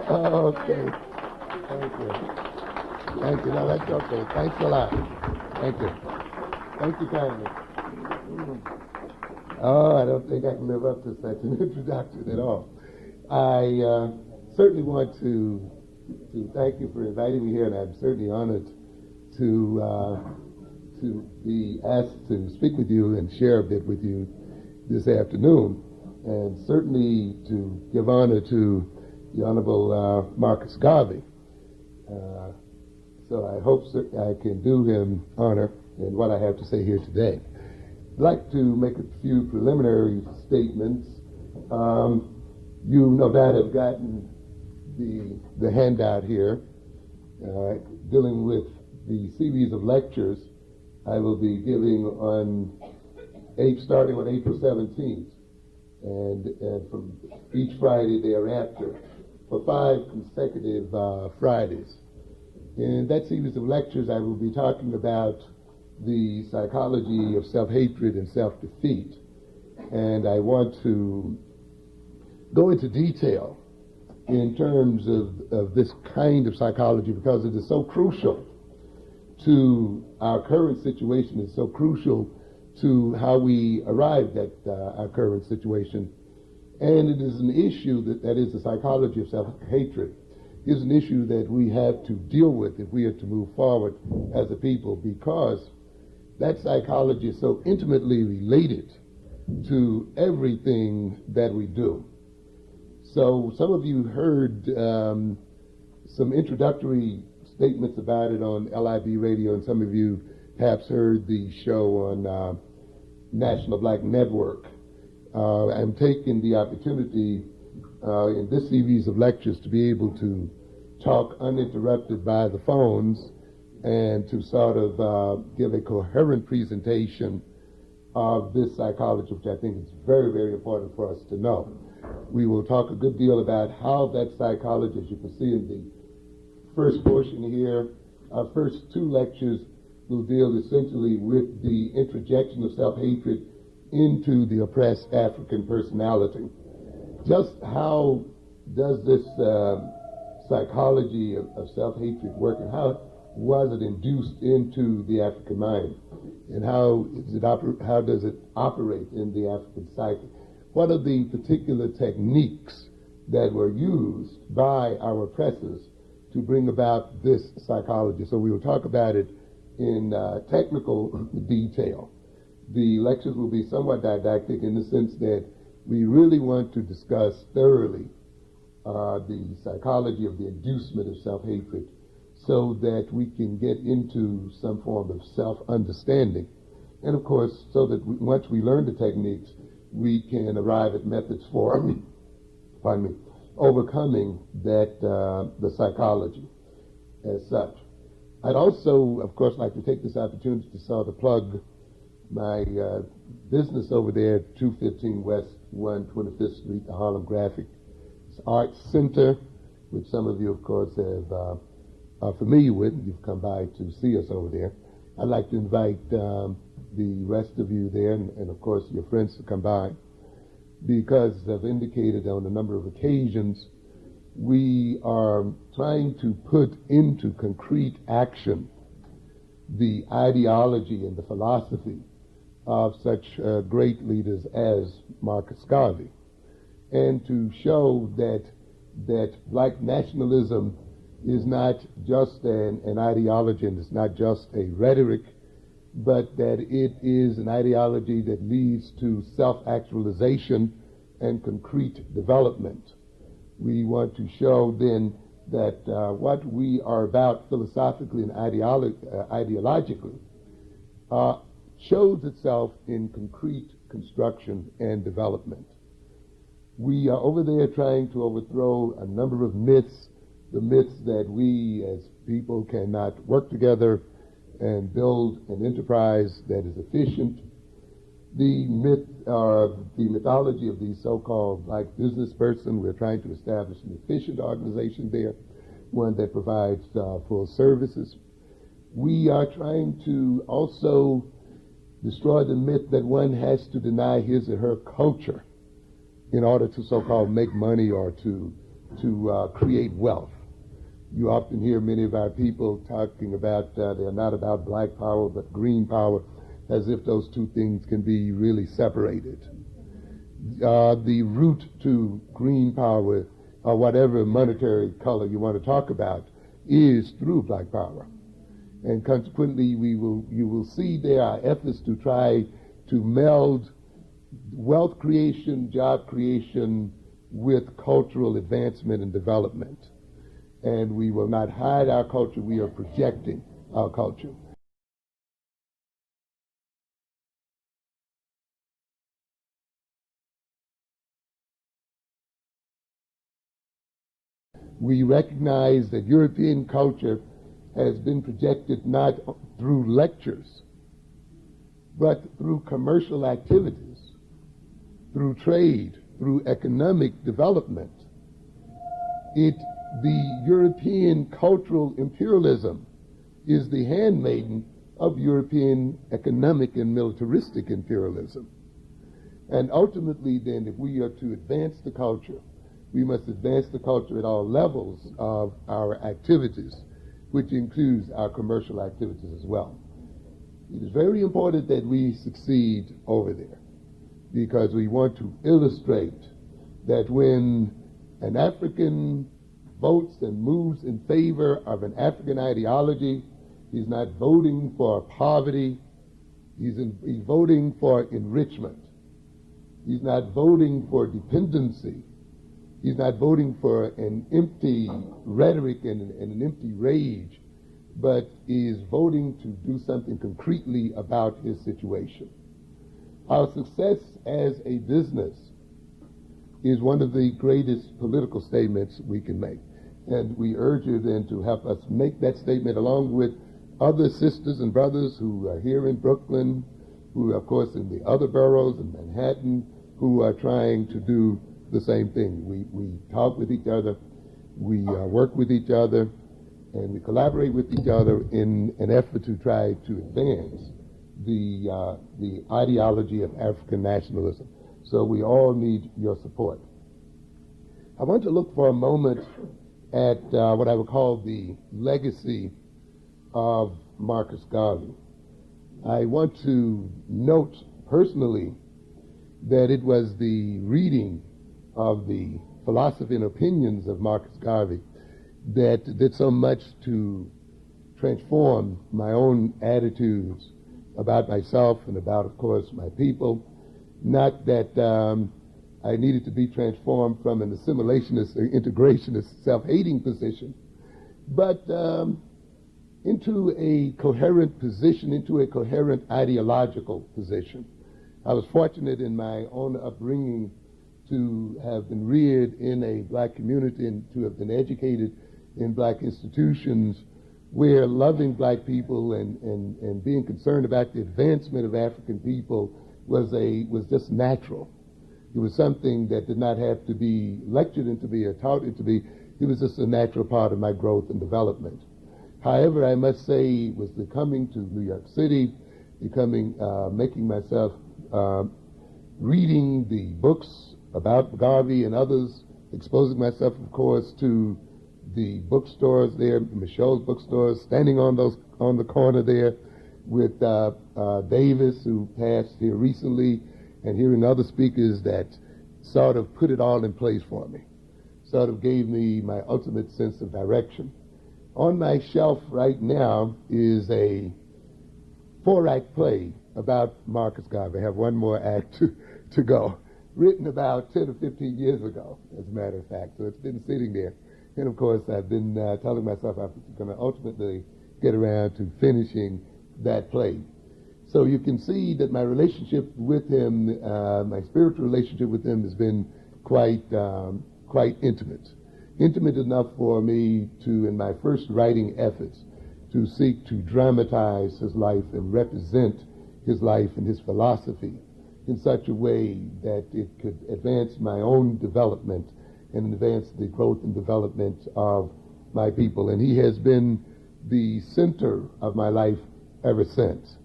Okay. Thank you. Thank you. No, that's okay. Thanks a lot. Thank you. Thank you kindly. Oh, I don't think I can live up to such an introduction at all. I certainly want to thank you for inviting me here, and I'm certainly honored to be asked to speak with you and share a bit with you this afternoon, and certainly to give honor to the Honorable Marcus Garvey. So I hope I can do him honor in what I have to say here today. I'd like to make a few preliminary statements. You no doubt have gotten the handout here dealing with the series of lectures I will be giving starting on April 17th and from each Friday thereafter for 5 consecutive Fridays. In that series of lectures, I will be talking about the psychology of self-hatred and self-defeat. And I want to go into detail in terms of this kind of psychology because it is so crucial to our current situation. It's so crucial to how we arrived at our current situation. And it is an issue that is the psychology of self-hatred, is an issue that we have to deal with if we are to move forward as a people, because that psychology is so intimately related to everything that we do. So some of you heard some introductory statements about it on LIB radio, and some of you perhaps heard the show on National Black Network. I'm taking the opportunity in this series of lectures to be able to talk uninterrupted by the phones and to sort of give a coherent presentation of this psychology, which I think is very, very important for us to know. We will talk a good deal about how that psychology, as you can see in the first portion here, our first 2 lectures will deal essentially with the introjection of self-hatred into the oppressed African personality. Just how does this psychology of self-hatred work, and how was it induced into the African mind, and how does it operate in the African psyche? What are the particular techniques that were used by our oppressors to bring about this psychology? So we will talk about it in technical detail. The lectures will be somewhat didactic in the sense that we really want to discuss thoroughly the psychology of the inducement of self-hatred so that we can get into some form of self-understanding. And of course, so that once we learn the techniques, we can arrive at methods for overcoming the psychology as such. I'd also, of course, like to take this opportunity to sort of plug my business over there, 215 West 125th Street, the Harlem Graphic Arts Center, which some of you, of course, are familiar with. You've come by to see us over there. I'd like to invite the rest of you there, and of course your friends to come by, because as I've indicated on a number of occasions, we are trying to put into concrete action the ideology and the philosophy of such great leaders as Marcus Garvey, and to show that black nationalism is not just an ideology, and it's not just a rhetoric, but that it is an ideology that leads to self-actualization and concrete development. We want to show then that what we are about philosophically and ideologically shows itself in concrete construction and development. We are over there trying to overthrow a number of myths, the myths that we as people cannot work together and build an enterprise that is efficient. The mythology of the so-called black business person. We're trying to establish an efficient organization there, one that provides full services. We are trying to also destroy the myth that one has to deny his or her culture in order to so-called make money or to to create wealth. You often hear many of our people talking about they're not about black power but green power, as if those two things can be really separated. The route to green power, or whatever monetary color you want to talk about, is through black power. And consequently, you will see there are efforts to try to meld wealth creation, job creation, with cultural advancement and development. And we will not hide our culture, we are projecting our culture. We recognize that European culture has been projected not through lectures, but through commercial activities, through trade, through economic development. The European cultural imperialism is the handmaiden of European economic and militaristic imperialism. And ultimately, then, if we are to advance the culture, we must advance the culture at all levels of our activities, which includes our commercial activities as well. It is very important that we succeed over there, because we want to illustrate that when an African votes and moves in favor of an African ideology, he's not voting for poverty, he's voting for enrichment. He's not voting for dependency. He's not voting for an empty rhetoric and an empty rage, but is voting to do something concretely about his situation. Our success as a business is one of the greatest political statements we can make. And we urge you then to help us make that statement along with other sisters and brothers who are here in Brooklyn, who are, of course, in the other boroughs in Manhattan, who are trying to do the same thing. We talk with each other, we work with each other, and we collaborate with each other in an effort to try to advance the ideology of African nationalism. So we all need your support. I want to look for a moment at what I would call the legacy of Marcus Garvey. I want to note personally that it was the reading of the philosophy and opinions of Marcus Garvey that did so much to transform my own attitudes about myself and about, of course, my people. Not that I needed to be transformed from an assimilationist or integrationist, self-hating position, but into a coherent position, into a coherent ideological position. I was fortunate in my own upbringing to have been reared in a black community and to have been educated in black institutions where loving black people and being concerned about the advancement of African people was just natural. It was something that did not have to be lectured into be or taught into be. It was just a natural part of my growth and development. However, I must say it was the coming to New York City, making myself reading the books about Garvey and others, exposing myself, of course, to the bookstores there, Michelle's bookstores, standing on the corner there with Davis, who passed here recently, and hearing other speakers that sort of put it all in place for me, sort of gave me my ultimate sense of direction. On my shelf right now is a 4-act play about Marcus Garvey. I have one more act to go, written about 10 or 15 years ago, as a matter of fact. So it's been sitting there. And of course, I've been telling myself I'm going to ultimately get around to finishing that play. So you can see that my relationship with him, my spiritual relationship with him, has been quite intimate. Intimate enough for me to, in my first writing efforts, to seek to dramatize his life and represent his life and his philosophy in such a way that it could advance my own development and advance the growth and development of my people. And he has been the center of my life ever since.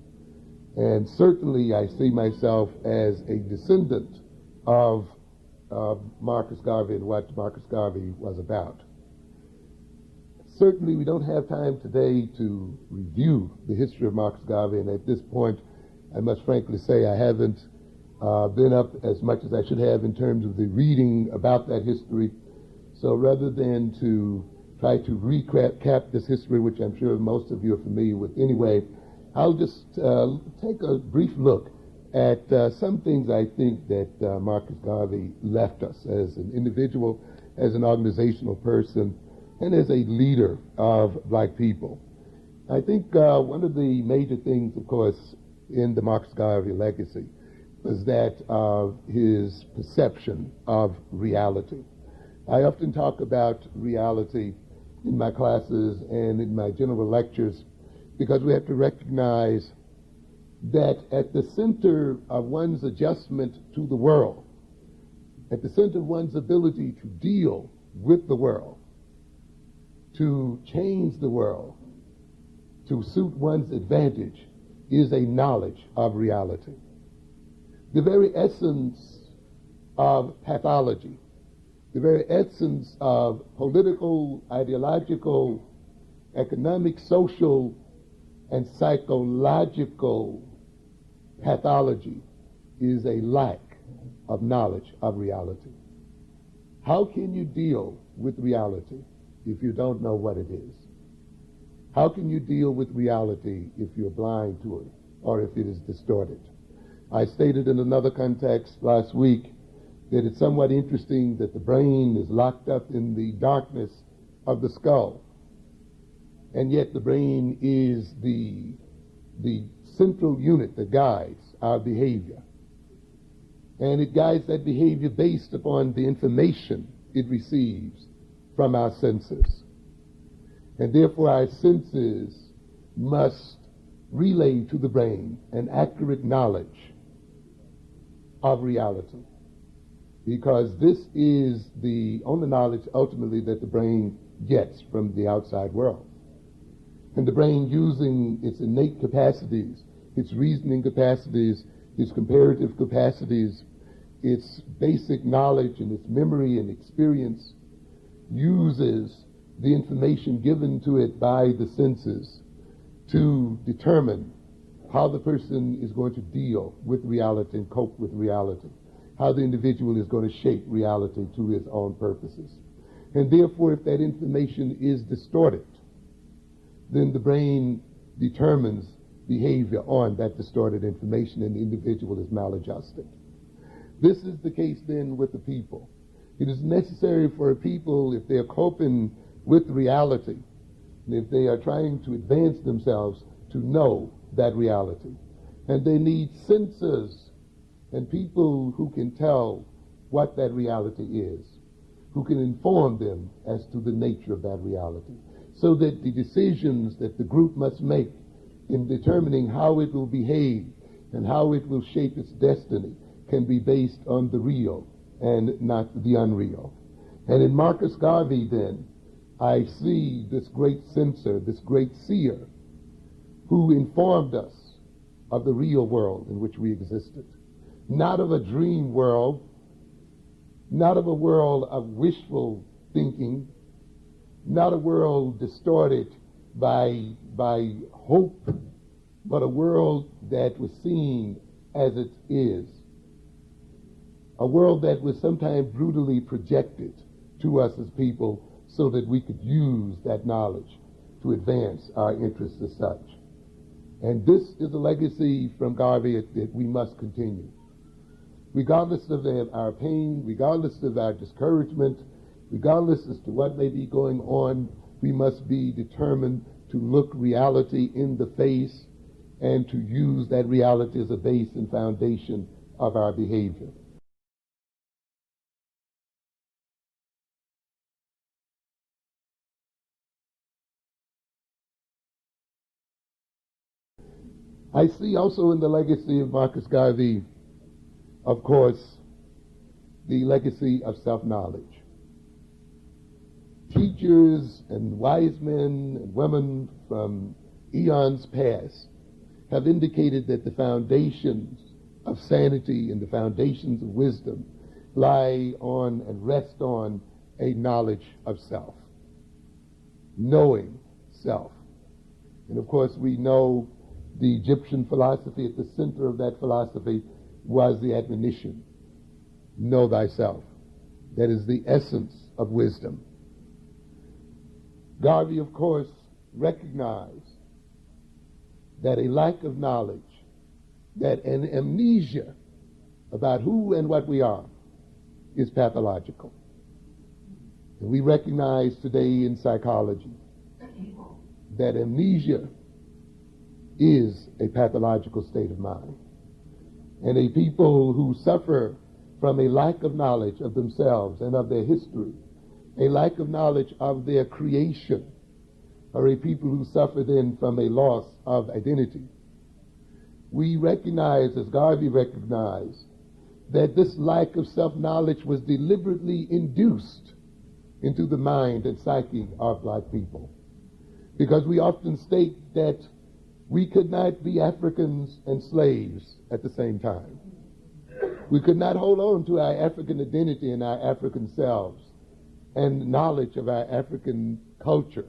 And certainly I see myself as a descendant of Marcus Garvey and what Marcus Garvey was about. Certainly, we don't have time today to review the history of Marcus Garvey, and at this point, I must frankly say I haven't been up as much as I should have in terms of the reading about that history. So rather than to try to recap this history, which I'm sure most of you are familiar with anyway, I'll just take a brief look at some things I think that Marcus Garvey left us as an individual, as an organizational person, and as a leader of black people. I think one of the major things, of course, in the Marcus Garvey legacy was that of his perception of reality. I often talk about reality in my classes and in my general lectures because we have to recognize that at the center of one's adjustment to the world, at the center of one's ability to deal with the world, to change the world, to suit one's advantage, is a knowledge of reality. The very essence of pathology, the very essence of political, ideological, economic, social, and psychological pathology is a lack of knowledge of reality. How can you deal with reality if you don't know what it is? How can you deal with reality if you're blind to it or if it is distorted? I stated in another context last week that it's somewhat interesting that the brain is locked up in the darkness of the skull, and yet the brain is the central unit that guides our behavior. And it guides that behavior based upon the information it receives from our senses. And therefore our senses must relay to the brain an accurate knowledge of reality, because this is the only knowledge ultimately that the brain gets from the outside world. And the brain, using its innate capacities, its reasoning capacities, its comparative capacities, its basic knowledge and its memory and experience, uses the information given to it by the senses to determine how the person is going to deal with reality and cope with reality, how the individual is going to shape reality to his own purposes. And therefore, if that information is distorted, then the brain determines behavior on that distorted information and the individual is maladjusted. This is the case then with the people. It is necessary for a people, if they are coping with reality, and if they are trying to advance themselves, to know that reality. And they need censors and people who can tell what that reality is, who can inform them as to the nature of that reality, so that the decisions that the group must make in determining how it will behave and how it will shape its destiny can be based on the real and not the unreal. And in Marcus Garvey, then, I see this great censor, this great seer, who informed us of the real world in which we existed. Not of a dream world, not of a world of wishful thinking, not a world distorted by hope, but a world that was seen as it is. A world that was sometimes brutally projected to us as people so that we could use that knowledge to advance our interests as such. And this is a legacy from Garvey that we must continue. Regardless of our pain, regardless of our discouragement, regardless as to what may be going on, we must be determined to look reality in the face and to use that reality as a base and foundation of our behavior. I see also in the legacy of Marcus Garvey, of course, the legacy of self-knowledge. Teachers and wise men and women from eons past have indicated that the foundations of sanity and the foundations of wisdom lie on and rest on a knowledge of self, knowing self. And of course, we know the Egyptian philosophy, at the center of that philosophy was the admonition, know thyself. That is the essence of wisdom. Garvey, of course, recognized that a lack of knowledge, that an amnesia about who and what we are is pathological. And we recognize today in psychology that amnesia is a pathological state of mind. And a people who suffer from a lack of knowledge of themselves and of their history, a lack of knowledge of their creation, are a people who suffer then from a loss of identity. We recognize, as Garvey recognized, that this lack of self-knowledge was deliberately induced into the mind and psyche of black people. Because we often state that we could not be Africans and slaves at the same time. We could not hold on to our African identity and our African selves and knowledge of our African culture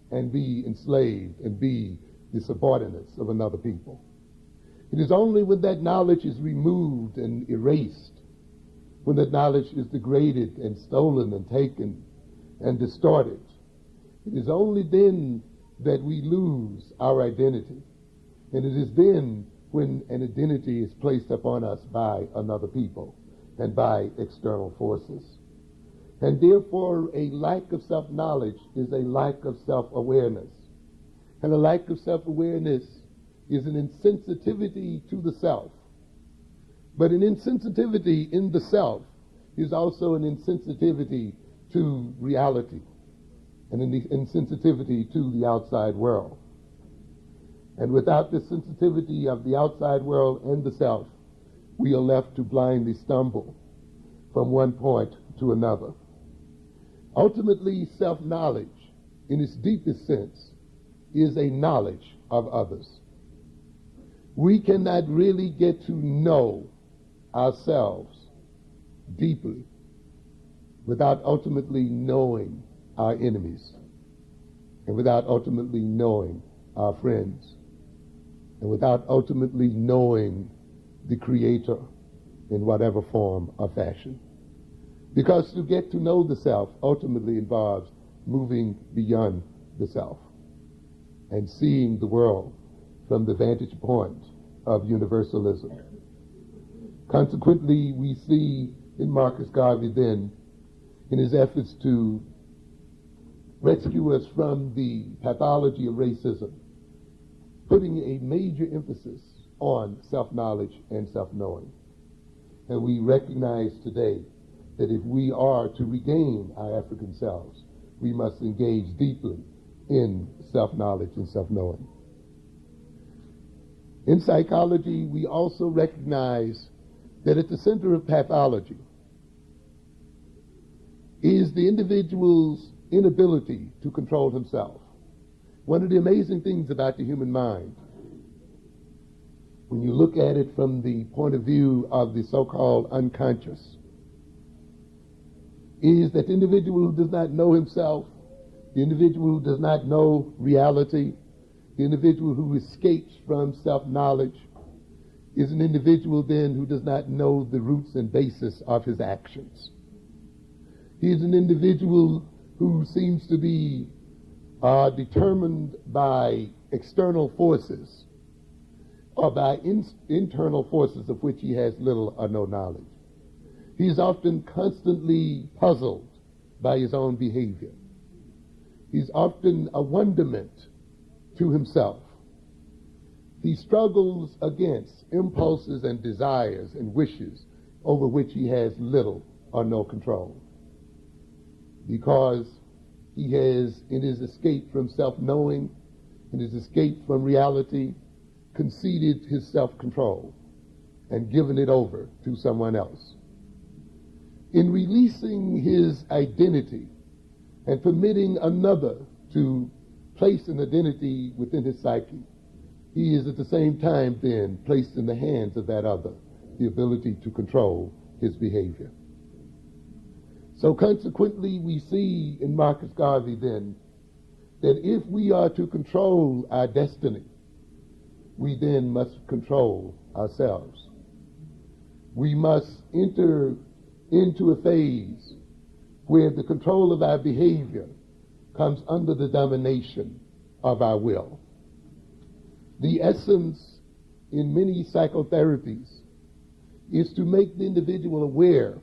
and be enslaved and be the subordinates of another people. It is only when that knowledge is removed and erased, when that knowledge is degraded and stolen and taken and distorted, it is only then that we lose our identity. And it is then when an identity is placed upon us by another people and by external forces. And therefore, a lack of self-knowledge is a lack of self-awareness. And a lack of self-awareness is an insensitivity to the self. But an insensitivity in the self is also an insensitivity to reality and an insensitivity to the outside world. And without the sensitivity of the outside world and the self, we are left to blindly stumble from one point to another. Ultimately, self-knowledge, in its deepest sense, is a knowledge of others. We cannot really get to know ourselves deeply without ultimately knowing our enemies and without ultimately knowing our friends and without ultimately knowing the Creator in whatever form or fashion. Because to get to know the self ultimately involves moving beyond the self and seeing the world from the vantage point of universalism. Consequently, we see in Marcus Garvey then, in his efforts to rescue us from the pathology of racism, putting a major emphasis on self-knowledge and self-knowing. And we recognize today that if we are to regain our African selves, we must engage deeply in self-knowledge and self-knowing. In psychology, we also recognize that at the center of pathology is the individual's inability to control himself. One of the amazing things about the human mind, when you look at it from the point of view of the so-called unconscious, is that the individual who does not know himself, the individual who does not know reality, the individual who escapes from self-knowledge, is an individual then who does not know the roots and basis of his actions. He is an individual who seems to be determined by external forces or by internal forces of which he has little or no knowledge. He is often constantly puzzled by his own behavior. He's often a wonderment to himself. He struggles against impulses and desires and wishes over which he has little or no control, because he has, in his escape from self-knowing, in his escape from reality, conceded his self-control and given it over to someone else. In releasing his identity and permitting another to place an identity within his psyche, he is at the same time then placed in the hands of that other the ability to control his behavior. So consequently, we see in Marcus Garvey then that if we are to control our destiny, we then must control ourselves. We must enter into a phase where the control of our behavior comes under the domination of our will. The essence in many psychotherapies is to make the individual aware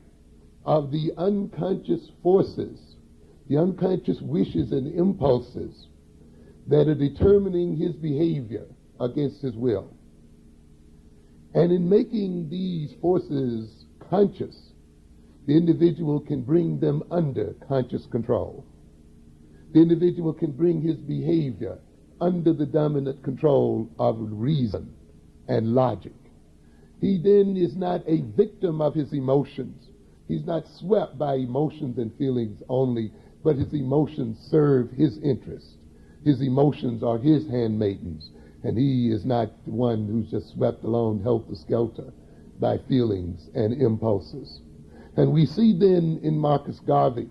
of the unconscious forces, the unconscious wishes and impulses that are determining his behavior against his will. And in making these forces conscious, the individual can bring them under conscious control. The individual can bring his behavior under the dominant control of reason and logic. He then is not a victim of his emotions. He's not swept by emotions and feelings only, but his emotions serve his interest. His emotions are his handmaidens, and he is not the one who's just swept along helter-skelter by feelings and impulses. And we see then in Marcus Garvey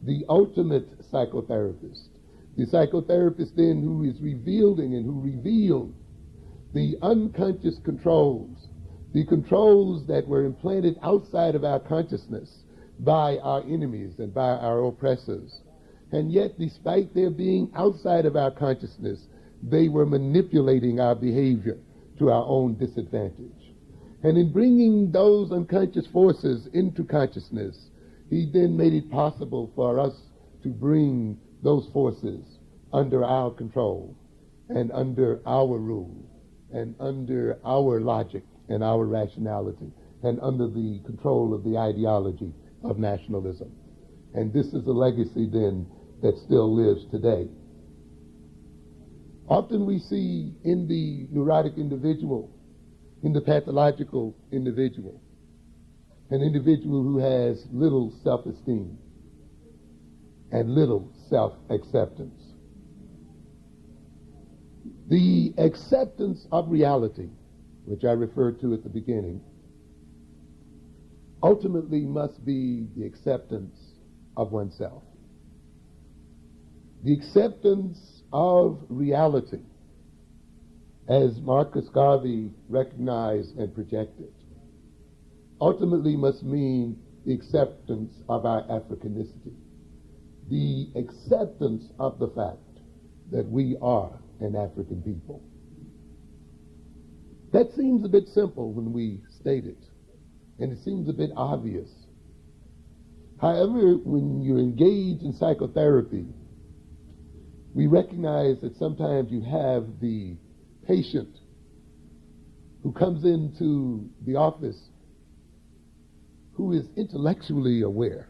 the ultimate psychotherapist, the psychotherapist then who is revealing and who revealed the unconscious controls, the controls that were implanted outside of our consciousness by our enemies and by our oppressors. And yet, despite their being outside of our consciousness, they were manipulating our behavior to our own disadvantage. And in bringing those unconscious forces into consciousness, he then made it possible for us to bring those forces under our control and under our rule and under our logic and our rationality and under the control of the ideology of nationalism. And this is a legacy then that still lives today. Often we see in the neurotic individual, in the pathological individual, an individual who has little self-esteem and little self-acceptance. The acceptance of reality, which I referred to at the beginning, ultimately must be the acceptance of oneself. The acceptance of reality, as Marcus Garvey recognized and projected, ultimately must mean the acceptance of our Africanicity, the acceptance of the fact that we are an African people. That seems a bit simple when we state it, and it seems a bit obvious. However, when you're engaged in psychotherapy, we recognize that sometimes you have the patient who comes into the office who is intellectually aware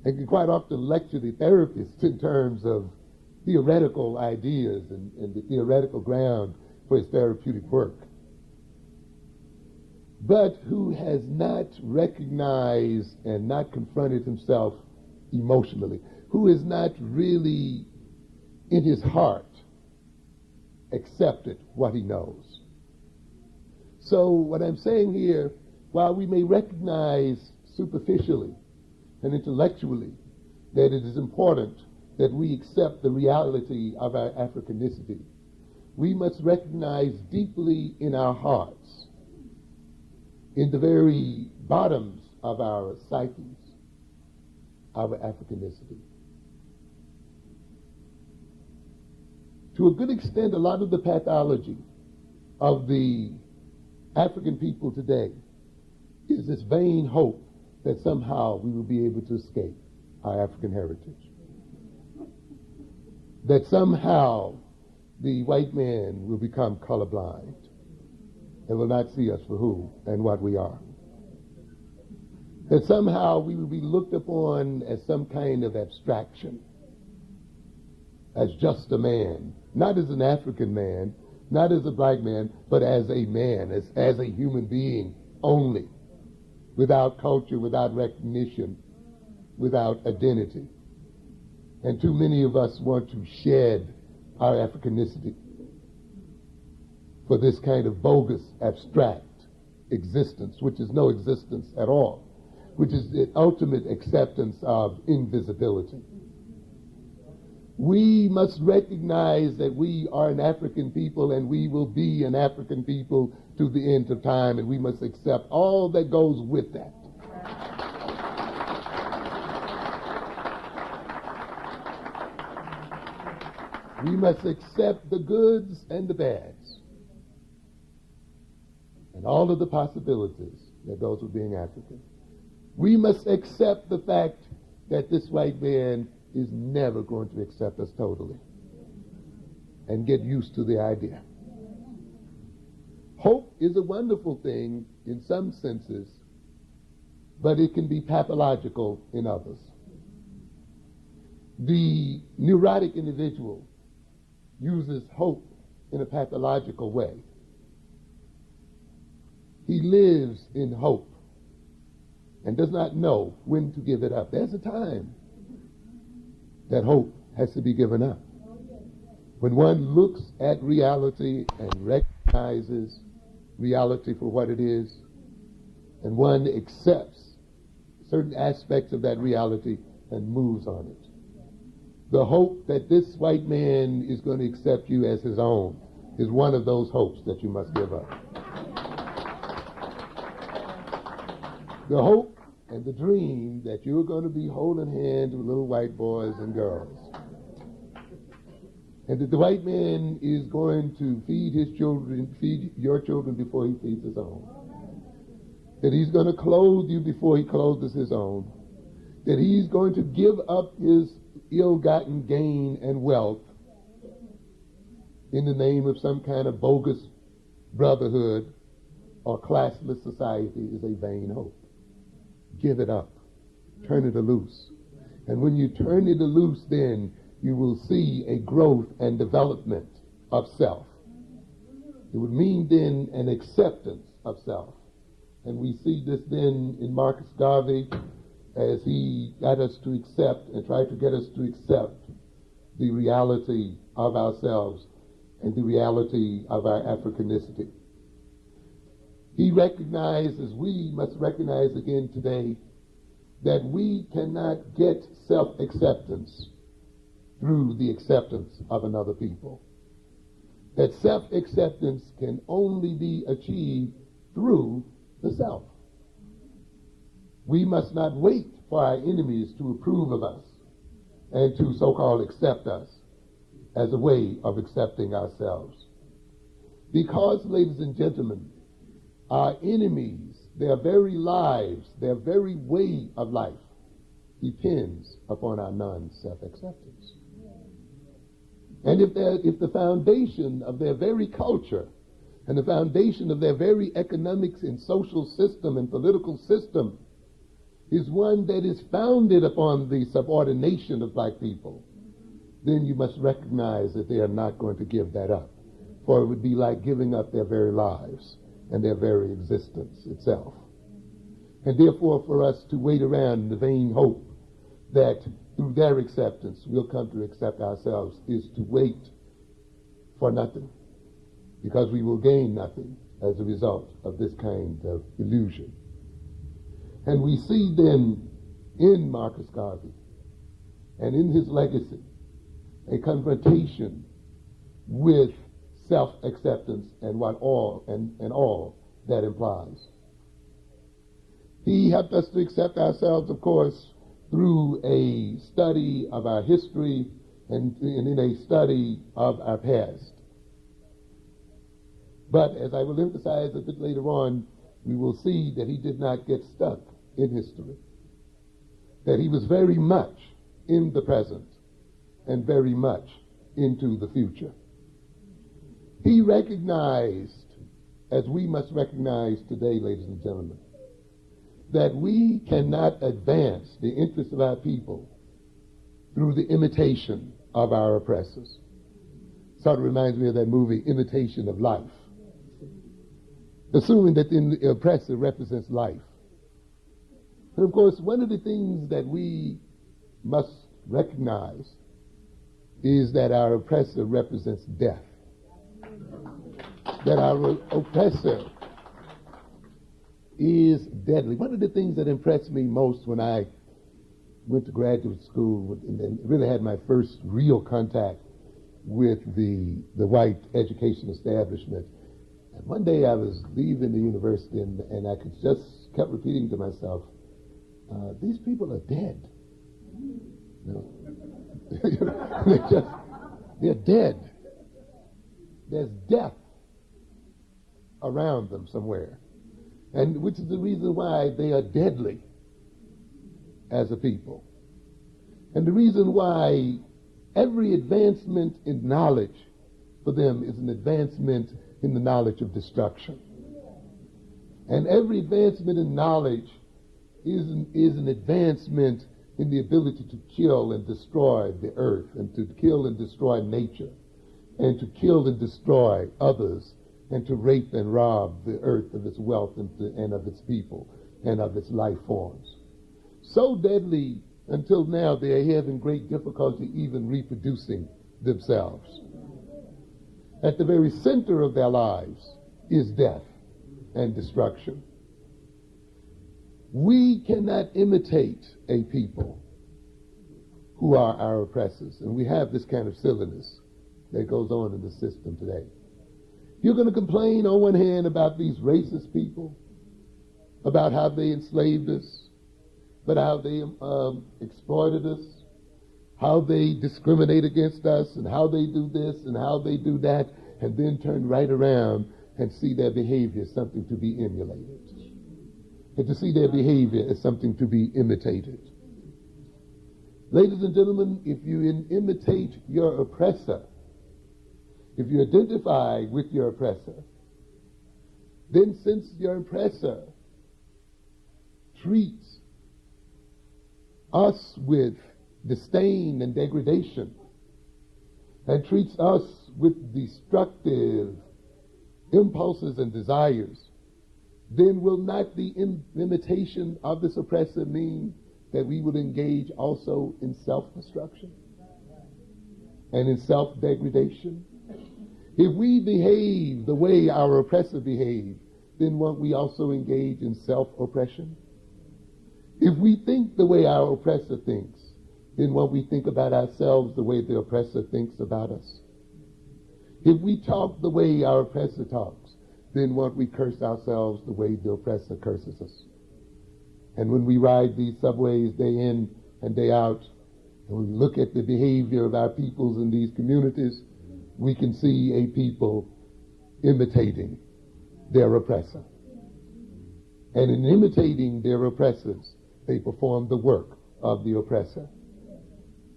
and can quite often lecture the therapist in terms of theoretical ideas and the theoretical ground for his therapeutic work, but who has not recognized and not confronted himself emotionally, who is not really in his heart accepted what he knows. So what I'm saying here, while we may recognize superficially and intellectually that it is important that we accept the reality of our Africanicity, we must recognize deeply in our hearts, in the very bottoms of our psyches, our Africanicity. To a good extent, a lot of the pathology of the African people today is this vain hope that somehow we will be able to escape our African heritage. That somehow the white man will become colorblind and will not see us for who and what we are. That somehow we will be looked upon as some kind of abstraction, as just a man, not as an African man, not as a black man, but as a man, as a human being only, without culture, without recognition, without identity. And too many of us want to shed our Africanicity for this kind of bogus, abstract existence, which is no existence at all, which is the ultimate acceptance of invisibility. We must recognize that we are an African people and we will be an African people to the end of time, and we must accept all that goes with that. We must accept the goods and the bads and all of the possibilities that goes with being African. We must accept the fact that this white man is never going to accept us totally, and get used to the idea. Hope is a wonderful thing in some senses, but it can be pathological in others. The neurotic individual uses hope in a pathological way. He lives in hope and does not know when to give it up. There's a time that hope has to be given up. When one looks at reality and recognizes reality for what it is, and one accepts certain aspects of that reality and moves on it. The hope that this white man is going to accept you as his own is one of those hopes that you must give up. The hope and the dream that you're going to be holding hands with little white boys and girls, and that the white man is going to feed his children, feed your children before he feeds his own, that he's going to clothe you before he clothes his own, that he's going to give up his ill-gotten gain and wealth in the name of some kind of bogus brotherhood or classless society is a vain hope. Give it up. Turn it loose. And when you turn it loose, then you will see a growth and development of self. It would mean then an acceptance of self. And we see this then in Marcus Garvey as he got us to accept and tried to get us to accept the reality of ourselves and the reality of our Africanicity. He recognizes, we must recognize again today, that we cannot get self-acceptance through the acceptance of another people. That self-acceptance can only be achieved through the self. We must not wait for our enemies to approve of us and to so-called accept us as a way of accepting ourselves. Because, ladies and gentlemen, our enemies, their very lives, their very way of life depends upon our non-self-acceptance. And if the foundation of their very culture and the foundation of their very economics and social system and political system is one that is founded upon the subordination of black people, then you must recognize that they are not going to give that up. For it would be like giving up their very lives and their very existence itself. And therefore, for us to wait around in the vain hope that through their acceptance we'll come to accept ourselves is to wait for nothing, because we will gain nothing as a result of this kind of illusion. And we see then in Marcus Garvey and in his legacy a confrontation with self-acceptance and what all and all that implies. He helped us to accept ourselves, of course, through a study of our history and in a study of our past. But as I will emphasize a bit later on, we will see that he did not get stuck in history, that he was very much in the present and very much into the future. He recognized, as we must recognize today, ladies and gentlemen, that we cannot advance the interests of our people through the imitation of our oppressors. Sort of reminds me of that movie, Imitation of Life. Assuming that the oppressor represents life. And of course, one of the things that we must recognize is that our oppressor represents death. That our oppressor is deadly. One of the things that impressed me most when I went to graduate school and really had my first real contact with the white education establishment. And one day I was leaving the university and I could just kept repeating to myself, these people are dead. You know? they're dead. There's death around them somewhere. And which is the reason why they are deadly as a people. And the reason why every advancement in knowledge for them is an advancement in the knowledge of destruction. And every advancement in knowledge is an advancement in the ability to kill and destroy the earth, and to kill and destroy nature, and to kill and destroy others, and to rape and rob the earth of its wealth and of its people and of its life forms. So deadly until now they are having great difficulty even reproducing themselves. At the very center of their lives is death and destruction. We cannot imitate a people who are our oppressors, and we have this kind of silliness that goes on in the system today. You're going to complain on one hand about these racist people, about how they enslaved us, but how they exploited us, how they discriminate against us, and how they do this and how they do that, and then turn right around and see their behavior as something to be emulated, and to see their behavior as something to be imitated. Ladies and gentlemen, if you imitate your oppressor, if you identify with your oppressor, then since your oppressor treats us with disdain and degradation, and treats us with destructive impulses and desires, then will not the imitation of this oppressor mean that we will engage also in self-destruction and in self-degradation? If we behave the way our oppressor behaved, then won't we also engage in self-oppression? If we think the way our oppressor thinks, then won't we think about ourselves the way the oppressor thinks about us? If we talk the way our oppressor talks, then won't we curse ourselves the way the oppressor curses us? And when we ride these subways day in and day out, and we look at the behavior of our peoples in these communities, we can see a people imitating their oppressor. And in imitating their oppressors, they perform the work of the oppressor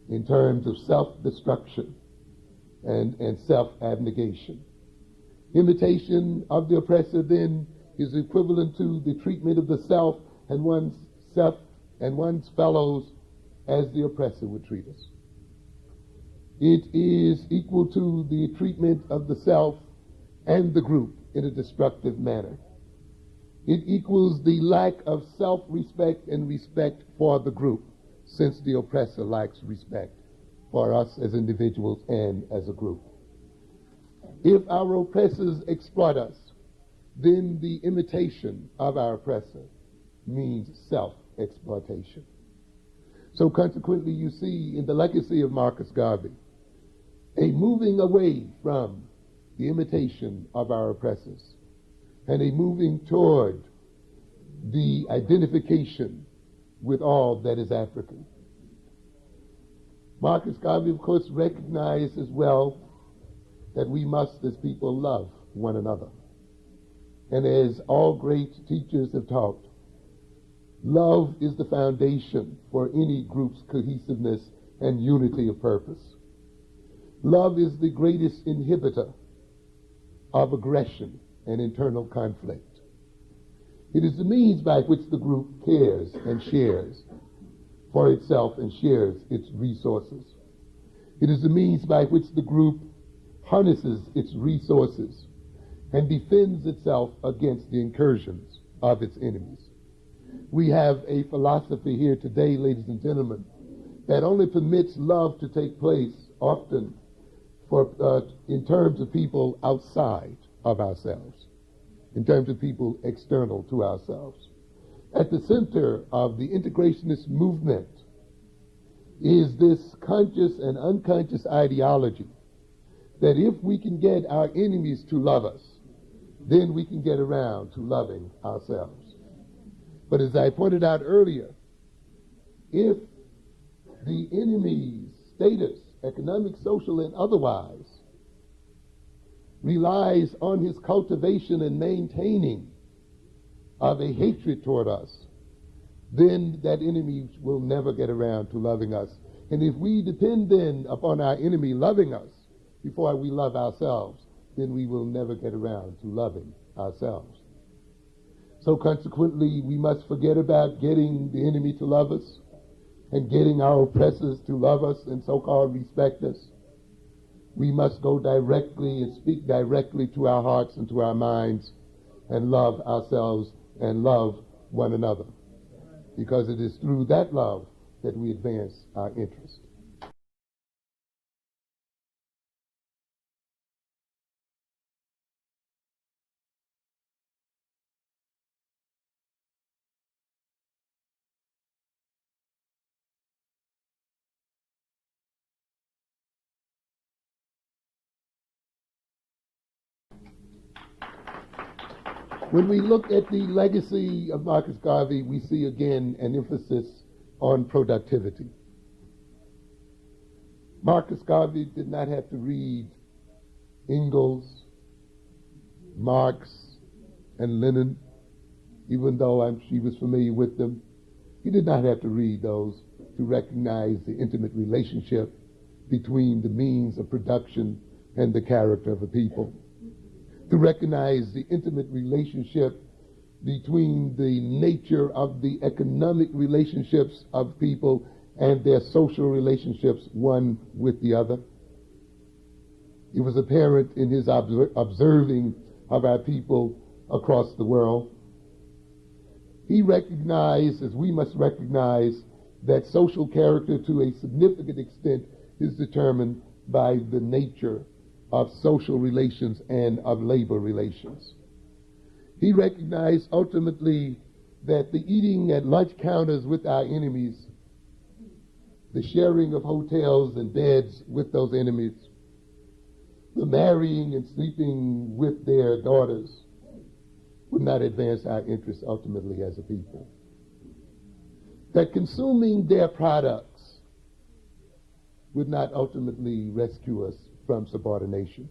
in terms of self-destruction and self-abnegation. Imitation of the oppressor then is equivalent to the treatment of the self and one's fellows as the oppressor would treat us. It is equal to the treatment of the self and the group in a destructive manner. It equals the lack of self-respect and respect for the group, since the oppressor lacks respect for us as individuals and as a group. If our oppressors exploit us, then the imitation of our oppressor means self-exploitation. So consequently, you see in the legacy of Marcus Garvey a moving away from the imitation of our oppressors and a moving toward the identification with all that is African. Marcus Garvey, of course, recognized as well that we must, as people, love one another. And as all great teachers have taught, love is the foundation for any group's cohesiveness and unity of purpose. Love is the greatest inhibitor of aggression and internal conflict. It is the means by which the group cares and shares for itself and shares its resources. It is the means by which the group harnesses its resources and defends itself against the incursions of its enemies. We have a philosophy here today, ladies and gentlemen, that only permits love to take place often in terms of people outside of ourselves. in terms of people external to ourselves. At the center of the integrationist movement is this conscious and unconscious ideology that if we can get our enemies to love us, then we can get around to loving ourselves. But as I pointed out earlier, if the enemy's status, economic, social, and otherwise, relies on his cultivation and maintaining of a hatred toward us, then that enemy will never get around to loving us. And if we depend then upon our enemy loving us before we love ourselves, then we will never get around to loving ourselves. So consequently, we must forget about getting the enemy to love us and getting our oppressors to love us and so-called respect us. We must go directly and speak directly to our hearts and to our minds and love ourselves and love one another, because it is through that love that we advance our interest. When we look at the legacy of Marcus Garvey, we see again an emphasis on productivity. Marcus Garvey did not have to read Engels, Marx, and Lenin, even though she was familiar with them. He did not have to read those to recognize the intimate relationship between the means of production and the character of a people, to recognize the intimate relationship between the nature of the economic relationships of people and their social relationships one with the other. It was apparent in his observing of our people across the world. He recognized, as we must recognize, that social character to a significant extent is determined by the nature of social relations and of labor relations. He recognized ultimately that the eating at lunch counters with our enemies, the sharing of hotels and beds with those enemies, the marrying and sleeping with their daughters would not advance our interests ultimately as a people. That consuming their products would not ultimately rescue us from subordination.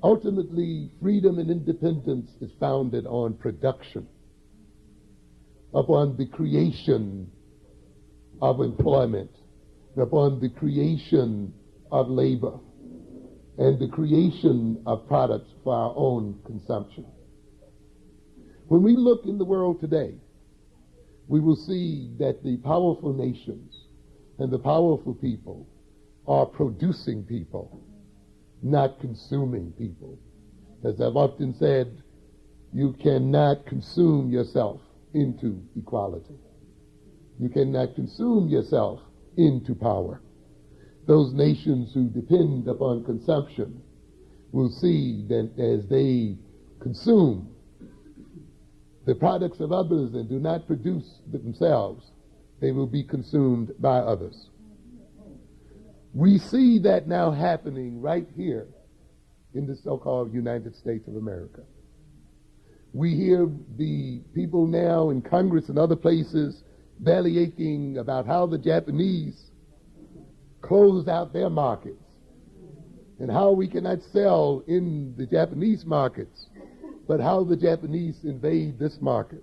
Ultimately, freedom and independence is founded on production, upon the creation of employment, upon the creation of labor, and the creation of products for our own consumption. When we look in the world today, we will see that the powerful nations and the powerful people are producing people, not consuming people. As I've often said, you cannot consume yourself into equality. You cannot consume yourself into power. Those nations who depend upon consumption will see that as they consume the products of others and do not produce themselves, they will be consumed by others. We see that now happening right here in the so-called United States of America. We hear the people now in Congress and other places belly aching about how the Japanese closed out their markets and how we cannot sell in the Japanese markets, but how the Japanese invade this market.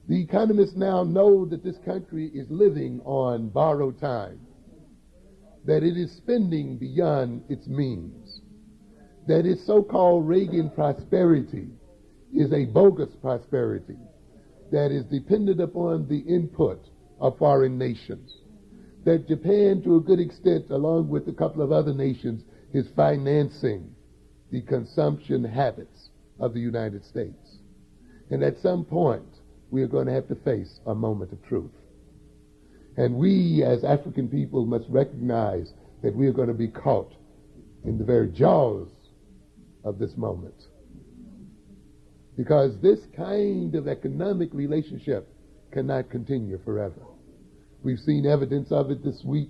The economists now know that this country is living on borrowed time, that it is spending beyond its means, that its so-called Reagan prosperity is a bogus prosperity that is dependent upon the input of foreign nations, that Japan, to a good extent, along with a couple of other nations, is financing the consumption habits of the United States. And at some point, we are going to have to face a moment of truth. And we, as African people, must recognize that we are going to be caught in the very jaws of this moment. because this kind of economic relationship cannot continue forever. We've seen evidence of it this week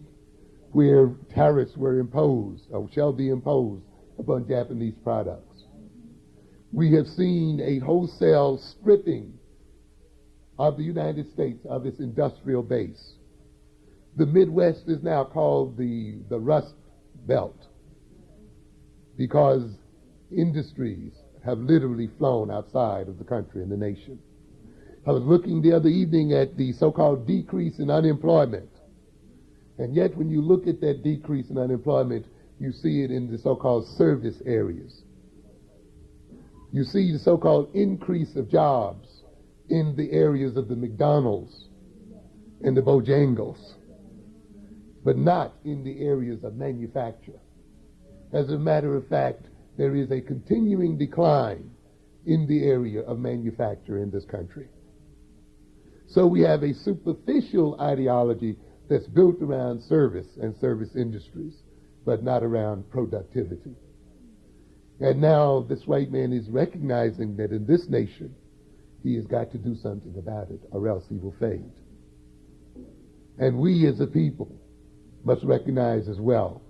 where tariffs were imposed or shall be imposed upon Japanese products. We have seen a wholesale stripping of the United States of its industrial base. The Midwest is now called the Rust Belt because industries have literally flown outside of the country and the nation. I was looking the other evening at the so-called decrease in unemployment. And yet when you look at that decrease in unemployment, you see it in the so-called service areas. You see the so-called increase of jobs in the areas of the McDonald's and the Bojangles, but not in the areas of manufacture. As a matter of fact, there is a continuing decline in the area of manufacture in this country. So we have a superficial ideology that's built around service and service industries, but not around productivity. And now this white man is recognizing that in this nation, he has got to do something about it, or else he will fade. And we as a people must recognize as well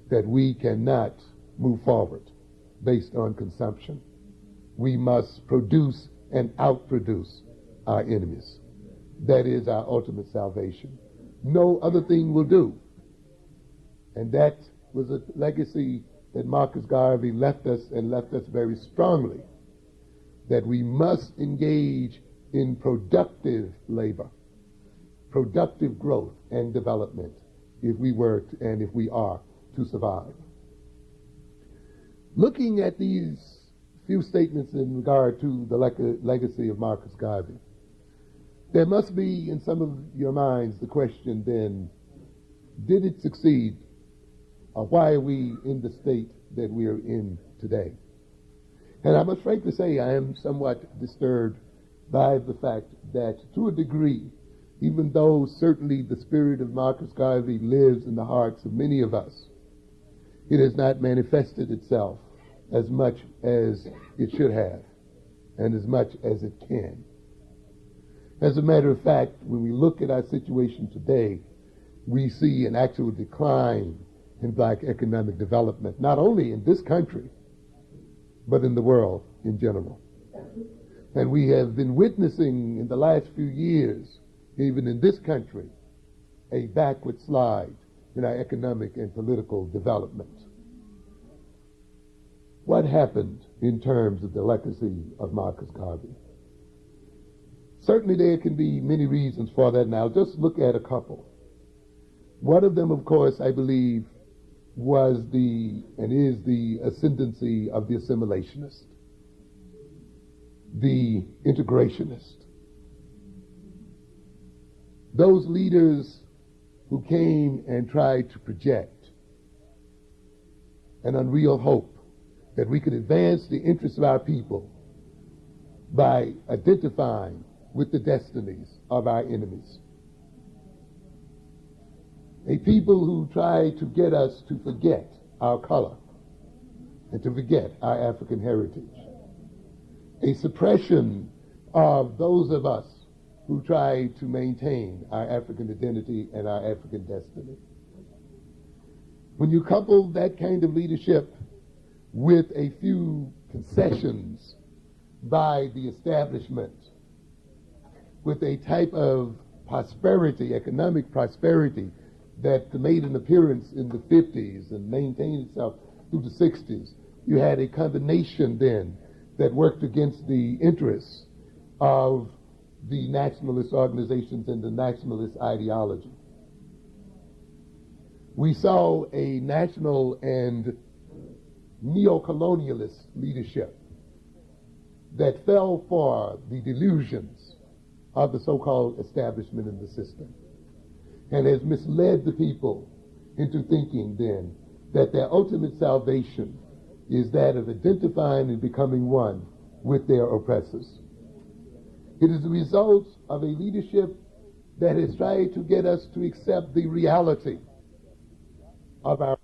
that we cannot move forward based on consumption. We must produce and outproduce our enemies. That is our ultimate salvation. No other thing will do. And that was a legacy that Marcus Garvey left us, and left us very strongly, that we must engage in productive labor, productive growth and development if we were to, and if we are to survive. Looking at these few statements in regard to the legacy of Marcus Garvey, there must be in some of your minds the question then, did it succeed? Or why are we in the state that we are in today? And I must frankly say I am somewhat disturbed by the fact that to a degree, even though certainly the spirit of Marcus Garvey lives in the hearts of many of us, it has not manifested itself as much as it should have and as much as it can. As a matter of fact, when we look at our situation today, we see an actual decline in black economic development, not only in this country, but in the world in general. And we have been witnessing in the last few years, even in this country, a backward slide in our economic and political development. What happened in terms of the legacy of Marcus Garvey? Certainly there can be many reasons for that, and I'll just look at a couple. One of them, of course, I believe, was and is the ascendancy of the assimilationist, the integrationist. Those leaders who came and tried to project an unreal hope that we could advance the interests of our people by identifying with the destinies of our enemies. A people who try to get us to forget our color and to forget our African heritage. A suppression of those of us who try to maintain our African identity and our African destiny. When you couple that kind of leadership with a few concessions by the establishment, with a type of prosperity, economic prosperity, that made an appearance in the 50s and maintained itself through the 60s, you had a combination then that worked against the interests of the nationalist organizations and the nationalist ideology. We saw a national and neo-colonialist leadership that fell for the delusions of the so-called establishment in the system, and has misled the people into thinking then that their ultimate salvation is that of identifying and becoming one with their oppressors. It is the result of a leadership that has tried to get us to accept the reality of our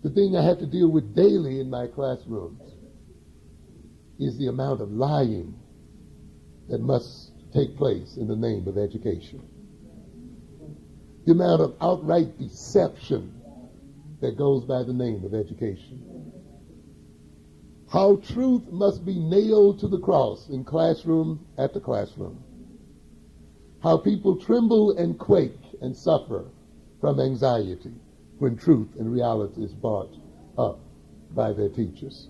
The thing I have to deal with daily in my classrooms is the amount of lying that must take place in the name of education. The amount of outright deception that goes by the name of education. How truth must be nailed to the cross in classroom after classroom. How people tremble and quake and suffer from anxiety when truth and reality is brought up by their teachers.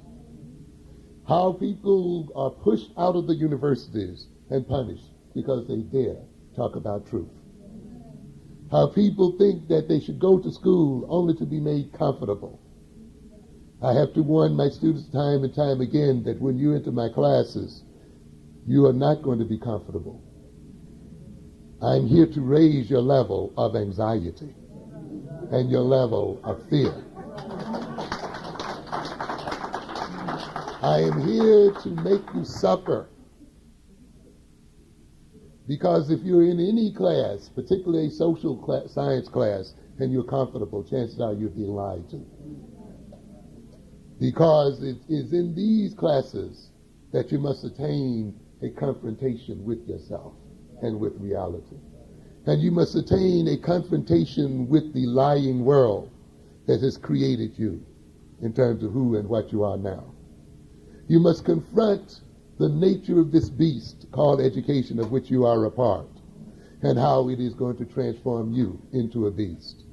How people are pushed out of the universities and punished because they dare talk about truth. How people think that they should go to school only to be made comfortable. I have to warn my students time and time again that when you enter my classes, you are not going to be comfortable. I'm here to raise your level of anxiety and your level of fear. I am here to make you suffer. Because if you're in any class, particularly a social science class, and you're comfortable, chances are you're being lied to. Because it is in these classes that you must attain a confrontation with yourself and with reality. And you must attain a confrontation with the lying world that has created you in terms of who and what you are now. You must confront the nature of this beast called education, of which you are a part, and how it is going to transform you into a beast.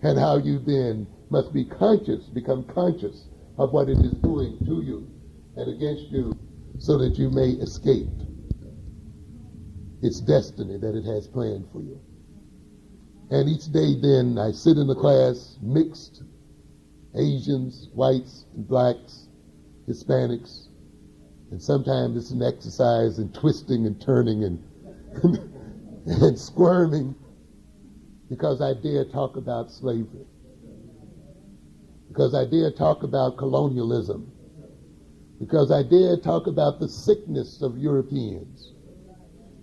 And how you then must be conscious, become conscious of what it is doing to you and against you, so that you may escape its destiny that it has planned for you. And each day then I sit in the class, mixed, Asians, whites, and blacks, Hispanics, and sometimes it's an exercise in twisting and turning and and squirming, because I dare talk about slavery, because I dare talk about colonialism, because I dare talk about the sickness of Europeans,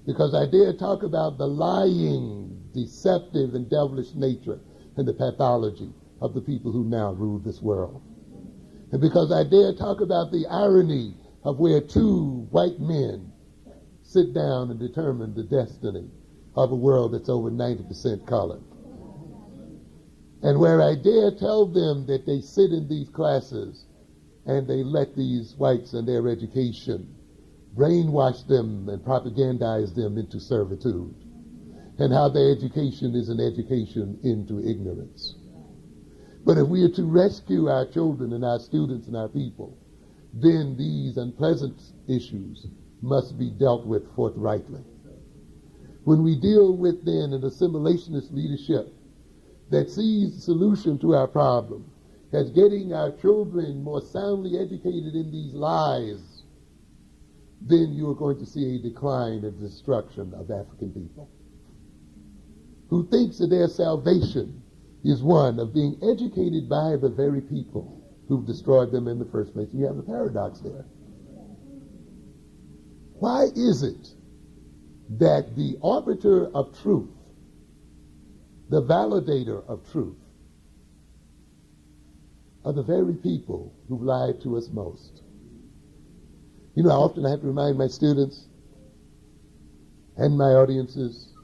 because I dare talk about the lying, deceptive, and devilish nature and the pathology of the people who now rule this world. And because I dare talk about the irony of where two white men sit down and determine the destiny of a world that's over 90% colored. And where I dare tell them that they sit in these classes and they let these whites and their education brainwash them and propagandize them into servitude, and how their education is an education into ignorance. But if we are to rescue our children and our students and our people, then these unpleasant issues must be dealt with forthrightly. When we deal with then an assimilationist leadership that sees the solution to our problem as getting our children more soundly educated in these lies, then you are going to see a decline and destruction of African people, who thinks that their salvation is one of being educated by the very people who've destroyed them in the first place. You have a paradox there. Why is it that the arbiter of truth, the validator of truth, are the very people who've lied to us most? You know, often I have to remind my students and my audiences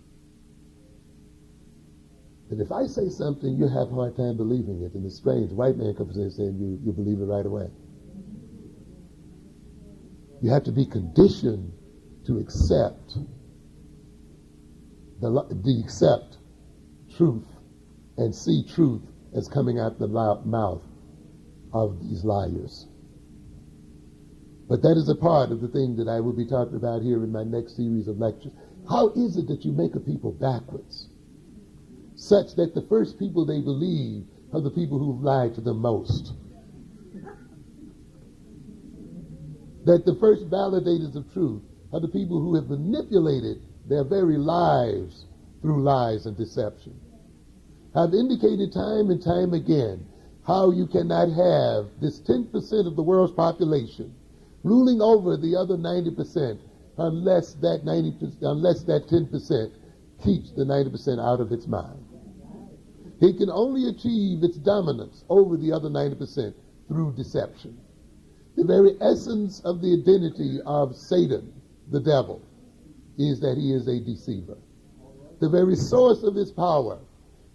that if I say something, you have a hard time believing it, and the strange white man comes in and says, you believe it right away. You have to be conditioned to accept accept truth and see truth as coming out the mouth of these liars. But that is a part of the thing that I will be talking about here in my next series of lectures. How is it that you make a people backwards, such that the first people they believe are the people who've lied to them most? That the first validators of truth are the people who have manipulated their very lives through lies and deception. I've indicated time and time again how you cannot have this 10% of the world's population ruling over the other 90% unless that 10% keeps the 90% out of its mind. He can only achieve its dominance over the other 90% through deception. The very essence of the identity of Satan, the devil, is that he is a deceiver. The very source of his power,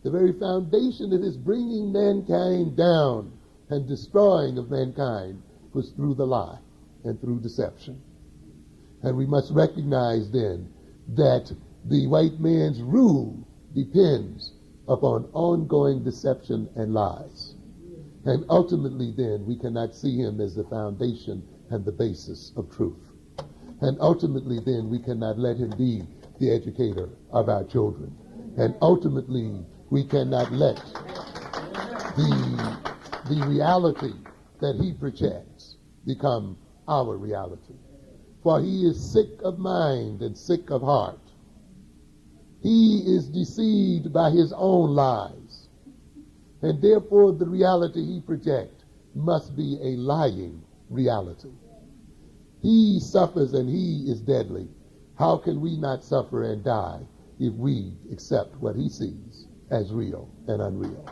the very foundation of his bringing mankind down and destroying of mankind was through the lie and through deception. And we must recognize then that the white man's rule depends upon ongoing deception and lies. And ultimately then we cannot see him as the foundation and the basis of truth. And ultimately then we cannot let him be the educator of our children. And ultimately we cannot let the reality that he projects become our reality. For he is sick of mind and sick of heart. He is deceived by his own lies. And therefore the reality he projects must be a lying reality. He suffers and he is deadly. How can we not suffer and die if we accept what he sees as real and unreal?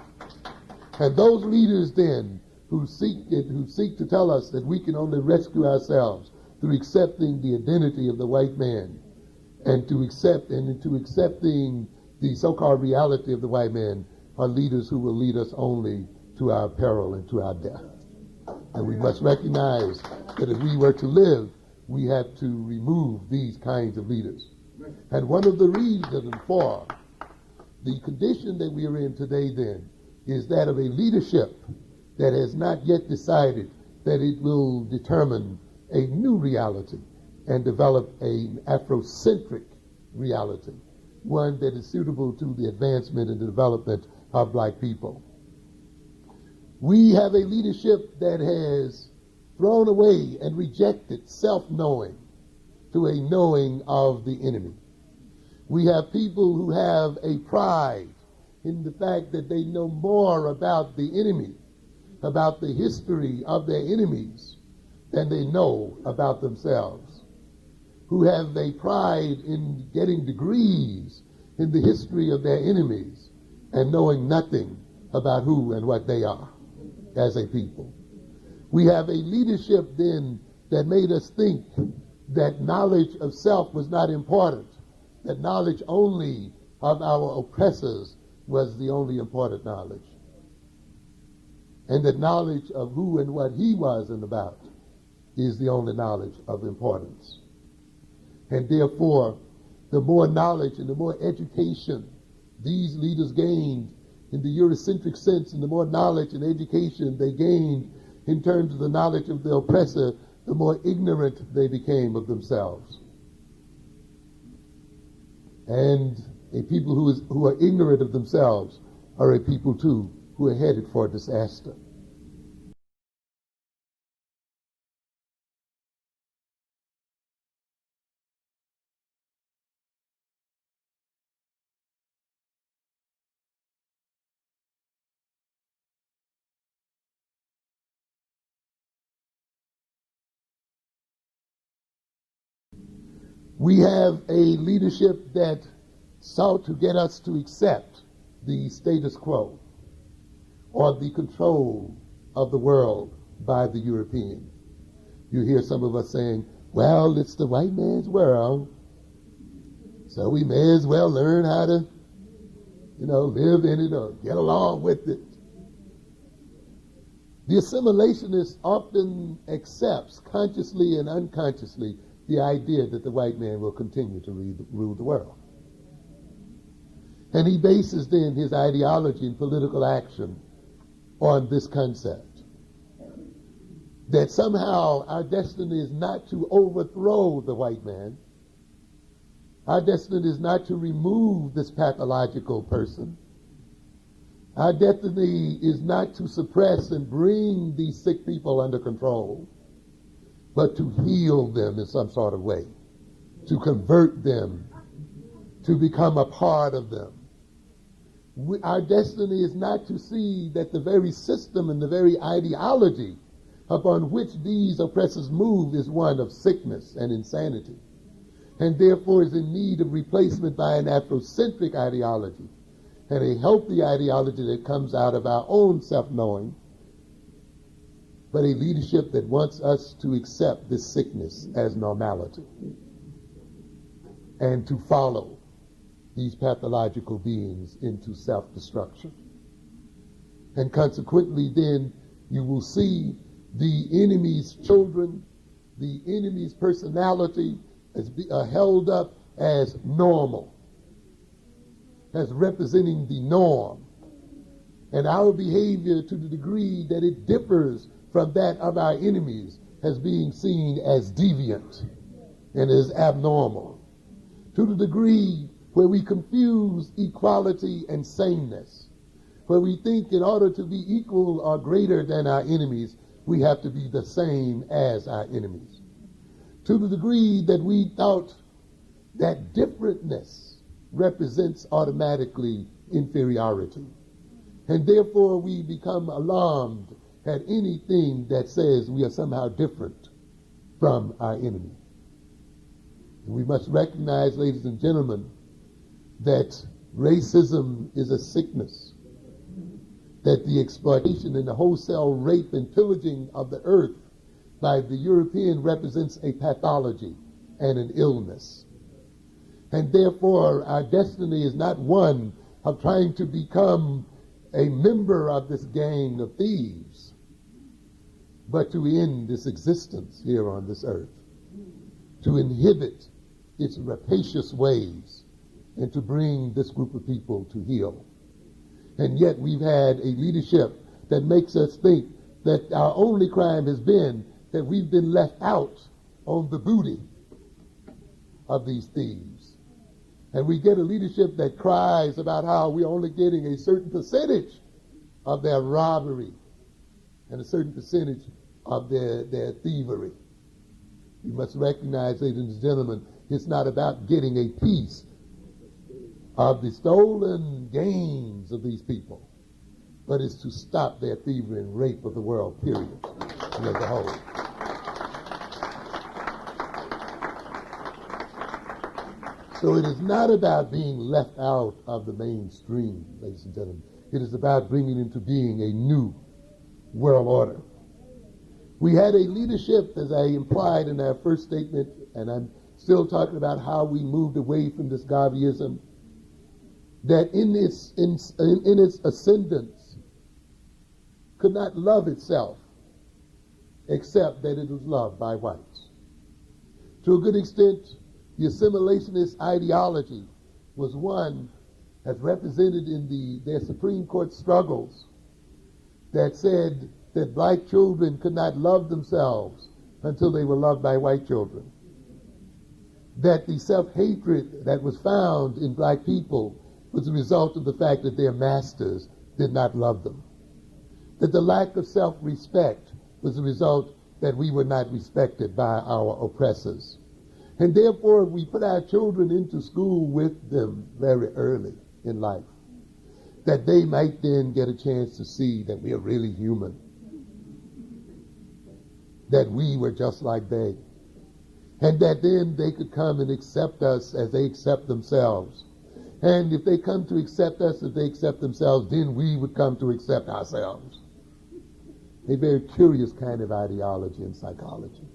And those leaders then who seek to tell us that we can only rescue ourselves through accepting the identity of the white man and to accepting the so-called reality of the white man are leaders who will lead us only to our peril and to our death. And we must recognize that if we were to live, we have to remove these kinds of leaders. And one of the reasons for the condition that we are in today then is that of a leadership that has not yet decided that it will determine a new reality and develop an Afrocentric reality, one that is suitable to the advancement and development of black people. We have a leadership that has thrown away and rejected self-knowing to a knowing of the enemy. We have people who have a pride in the fact that they know more about the enemy, about the history of their enemies, than they know about themselves, who have a pride in getting degrees in the history of their enemies and knowing nothing about who and what they are as a people. We have a leadership then that made us think that knowledge of self was not important, that knowledge only of our oppressors was the only important knowledge, and that knowledge of who and what he was and about is the only knowledge of importance. And therefore, the more knowledge and the more education these leaders gained in the Eurocentric sense, and the more knowledge and education they gained in terms of the knowledge of the oppressor, the more ignorant they became of themselves. And a people who are ignorant of themselves are a people, too, who are headed for disaster. We have a leadership that sought to get us to accept the status quo or the control of the world by the European. You hear some of us saying, well, it's the white man's world, so we may as well learn how to, live in it or get along with it. The assimilationist often accepts, consciously and unconsciously, the idea that the white man will continue to rule the world. And he bases then his ideology and political action on this concept, that somehow our destiny is not to overthrow the white man. Our destiny is not to remove this pathological person. Our destiny is not to suppress and bring these sick people under control, but to heal them in some sort of way, to convert them, to become a part of them. Our destiny is not to see that the very system and the very ideology upon which these oppressors move is one of sickness and insanity, and therefore is in need of replacement by an Afrocentric ideology and a healthy ideology that comes out of our own self-knowing, but a leadership that wants us to accept this sickness as normality and to follow these pathological beings into self-destruction. And consequently, then, you will see the enemy's children, the enemy's personality as held up as normal, as representing the norm, and our behavior to the degree that it differs from that of our enemies as being seen as deviant and as abnormal, to the degree where we confuse equality and sameness, where we think in order to be equal or greater than our enemies, we have to be the same as our enemies, to the degree that we thought that differentness represents automatically inferiority. And therefore we become alarmed at anything that says we are somehow different from our enemy. And we must recognize, ladies and gentlemen, that racism is a sickness, that the exploitation and the wholesale rape and pillaging of the earth by the European represents a pathology and an illness. And therefore, our destiny is not one of trying to become a member of this gang of thieves, but to end this existence here on this earth, to inhibit its rapacious ways, and to bring this group of people to heel. And yet we've had a leadership that makes us think that our only crime has been that we've been left out on the booty of these thieves. And we get a leadership that cries about how we're only getting a certain percentage of their robbery and a certain percentage of their thievery. You must recognize, ladies and gentlemen, it's not about getting a piece of the stolen gains of these people, but it's to stop their thievery and rape of the world, period, and as a whole. So it is not about being left out of the mainstream, ladies and gentlemen. It is about bringing into being a new world order. We had a leadership, as I implied in our first statement, and I'm still talking about how we moved away from this Garveyism, that in its ascendance could not love itself except that it was loved by whites. To a good extent, the assimilationist ideology was one, as represented in their Supreme Court struggles, that said that black children could not love themselves until they were loved by white children. That the self-hatred that was found in black people was the result of the fact that their masters did not love them. That the lack of self-respect was the result that we were not respected by our oppressors. And therefore, we put our children into school with them very early in life, that they might then get a chance to see that we are really human, that we were just like they, and that then they could come and accept us as they accept themselves. And if they come to accept us as they accept themselves, then we would come to accept ourselves. A very curious kind of ideology and psychology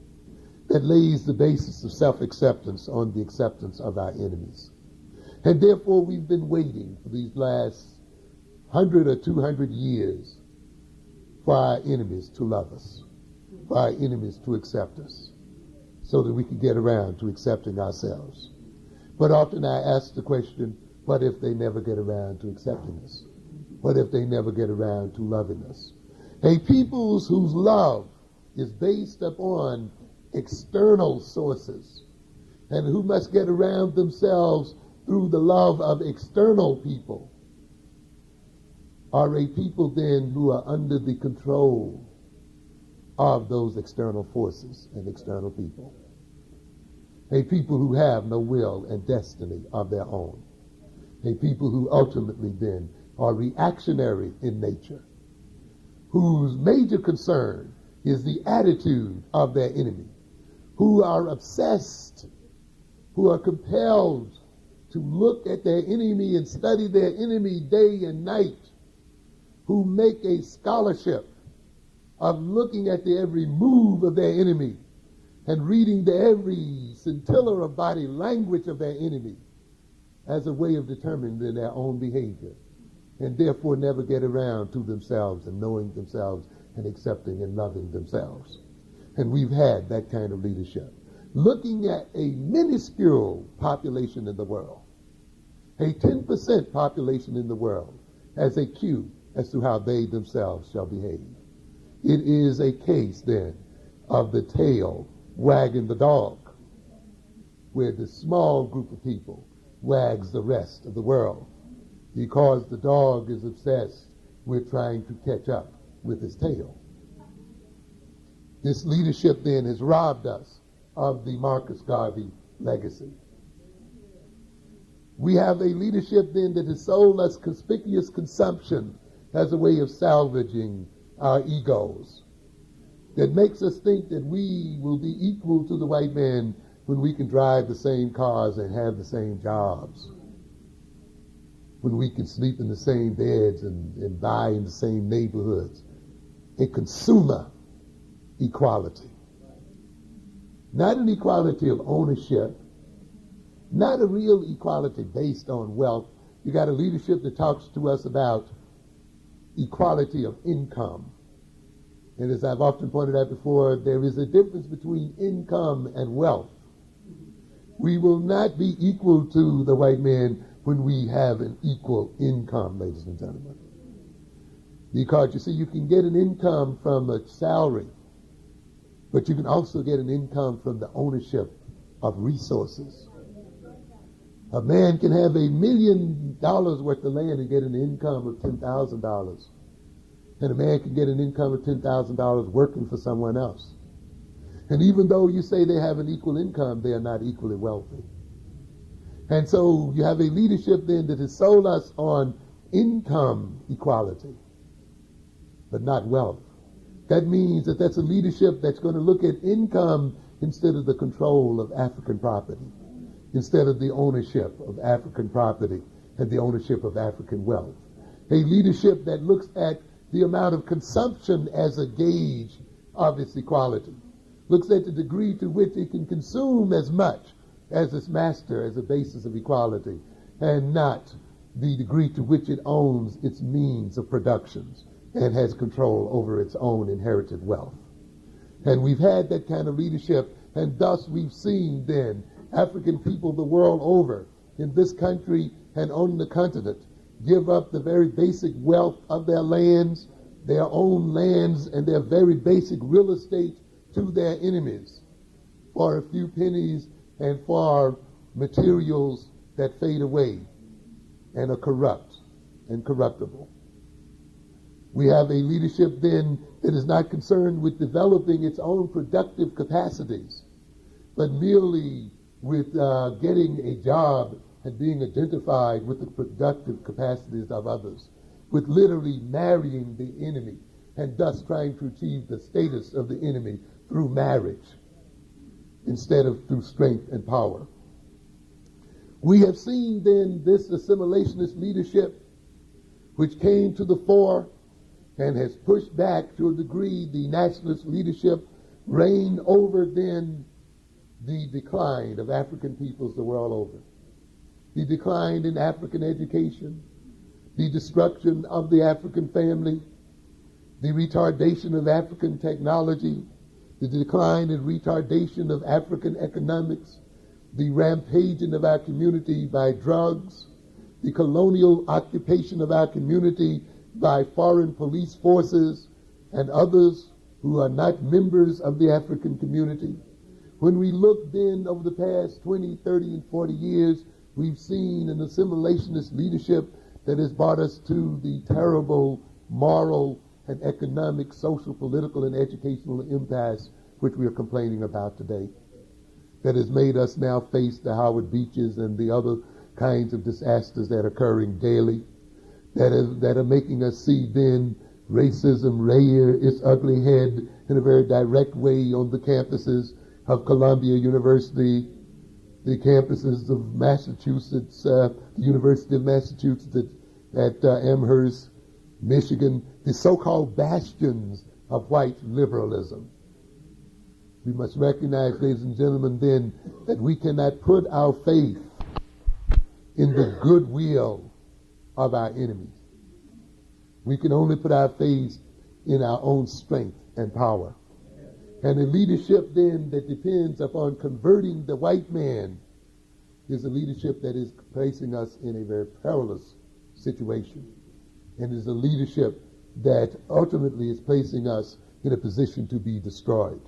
that lays the basis of self-acceptance on the acceptance of our enemies. And therefore, we've been waiting for these last 100 or 200 years for our enemies to love us, for our enemies to accept us, so that we can get around to accepting ourselves. But often I ask the question, what if they never get around to accepting us? What if they never get around to loving us? A people whose love is based upon external sources, and who must get around themselves through the love of external people, are a people then who are under the control of those external forces and external people. A people who have no will and destiny of their own. A people who ultimately then are reactionary in nature, whose major concern is the attitude of their enemy, who are obsessed, who are compelled to look at their enemy and study their enemy day and night, who make a scholarship of looking at the every move of their enemy and reading the every scintilla of body language of their enemy as a way of determining their own behavior, and therefore never get around to themselves and knowing themselves and accepting and loving themselves. And we've had that kind of leadership. Looking at a minuscule population in the world, a 10% population in the world, as a cue as to how they themselves shall behave. It is a case, then, of the tail wagging the dog, where the small group of people wags the rest of the world, because the dog is obsessed with trying to catch up with his tail. This leadership, then, has robbed us of the Marcus Garvey legacy. We have a leadership, then, that has sold us conspicuous consumption as a way of salvaging our egos, that makes us think that we will be equal to the white man when we can drive the same cars and have the same jobs, when we can sleep in the same beds and buy in the same neighborhoods. A consumer equality. Not an equality of ownership, not a real equality based on wealth. You got a leadership that talks to us about equality of income. And as I've often pointed out before, there is a difference between income and wealth. We will not be equal to the white man when we have an equal income, ladies and gentlemen. Because, you see, you can get an income from a salary, but you can also get an income from the ownership of resources. A man can have $1 million worth of land and get an income of $10,000. And a man can get an income of $10,000 working for someone else. And even though you say they have an equal income, they are not equally wealthy. And so you have a leadership then that has sold us on income equality, but not wealth. That means that that's a leadership that's going to look at income instead of the control of African property, instead of the ownership of African property and the ownership of African wealth. A leadership that looks at the amount of consumption as a gauge of its equality, looks at the degree to which it can consume as much as its master as a basis of equality, and not the degree to which it owns its means of productions and has control over its own inherited wealth. And we've had that kind of leadership, and thus we've seen then African people the world over, in this country and on the continent, give up the very basic wealth of their lands, their own lands, and their very basic real estate to their enemies for a few pennies and for materials that fade away and are corrupt and corruptible. We have a leadership then that is not concerned with developing its own productive capacities, but merely with getting a job and being identified with the productive capacities of others, with literally marrying the enemy and thus trying to achieve the status of the enemy through marriage instead of through strength and power. We have seen then this assimilationist leadership which came to the fore and has pushed back to a degree the nationalist leadership, reigned over then the decline of African peoples the world over. The decline in African education, the destruction of the African family, the retardation of African technology, the decline and retardation of African economics, the rampaging of our community by drugs, the colonial occupation of our community by foreign police forces and others who are not members of the African community. When we look then over the past 20, 30, and 40 years, we've seen an assimilationist leadership that has brought us to the terrible moral and economic, social, political, and educational impasse which we are complaining about today, that has made us now face the Howard Beaches and the other kinds of disasters that are occurring daily, that are making us see then racism rear its ugly head in a very direct way on the campuses of Columbia University, the campuses of Massachusetts, the University of Massachusetts at Amherst, Michigan, the so-called bastions of white liberalism. We must recognize, ladies and gentlemen, then, that we cannot put our faith in the goodwill of our enemies. We can only put our faith in our own strength and power. And a leadership then that depends upon converting the white man is a leadership that is placing us in a very perilous situation, and is a leadership that ultimately is placing us in a position to be destroyed.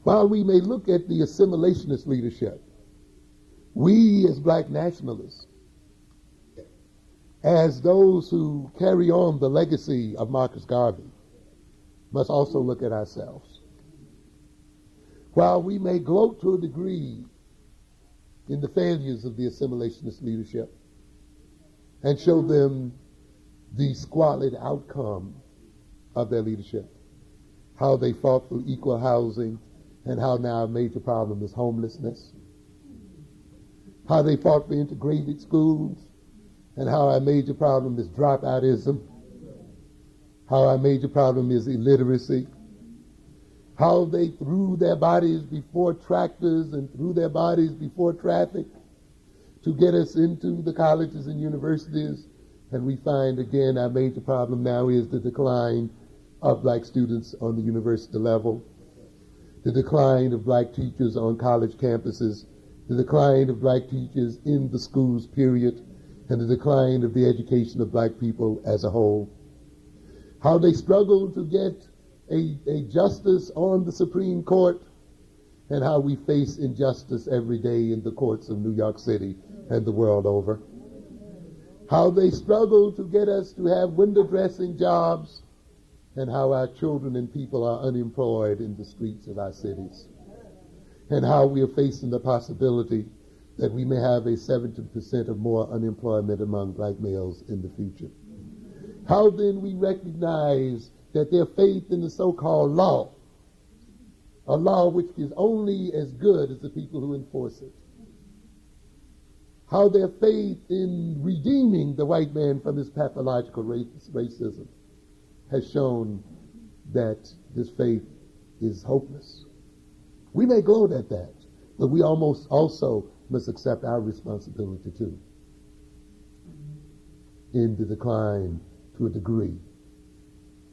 While we may look at the assimilationist leadership, we as black nationalists, as those who carry on the legacy of Marcus Garvey, must also look at ourselves. While we may gloat to a degree in the failures of the assimilationist leadership and show them the squalid outcome of their leadership, how they fought for equal housing, and how now a major problem is homelessness, how they fought for integrated schools, and how our major problem is dropoutism, how our major problem is illiteracy, how they threw their bodies before tractors and threw their bodies before traffic to get us into the colleges and universities. And we find, again, our major problem now is the decline of black students on the university level, the decline of black teachers on college campuses, the decline of black teachers in the schools, period, and the decline of the education of black people as a whole. How they struggle to get a justice on the Supreme Court, and how we face injustice every day in the courts of New York City and the world over. How they struggle to get us to have window dressing jobs, and how our children and people are unemployed in the streets of our cities, and how we are facing the possibility that we may have a 70% or more unemployment among black males in the future. How then we recognize that their faith in the so-called law, a law which is only as good as the people who enforce it, how their faith in redeeming the white man from his pathological racism has shown that this faith is hopeless. We may gloat at that, but we almost also must accept our responsibility too in the decline to a degree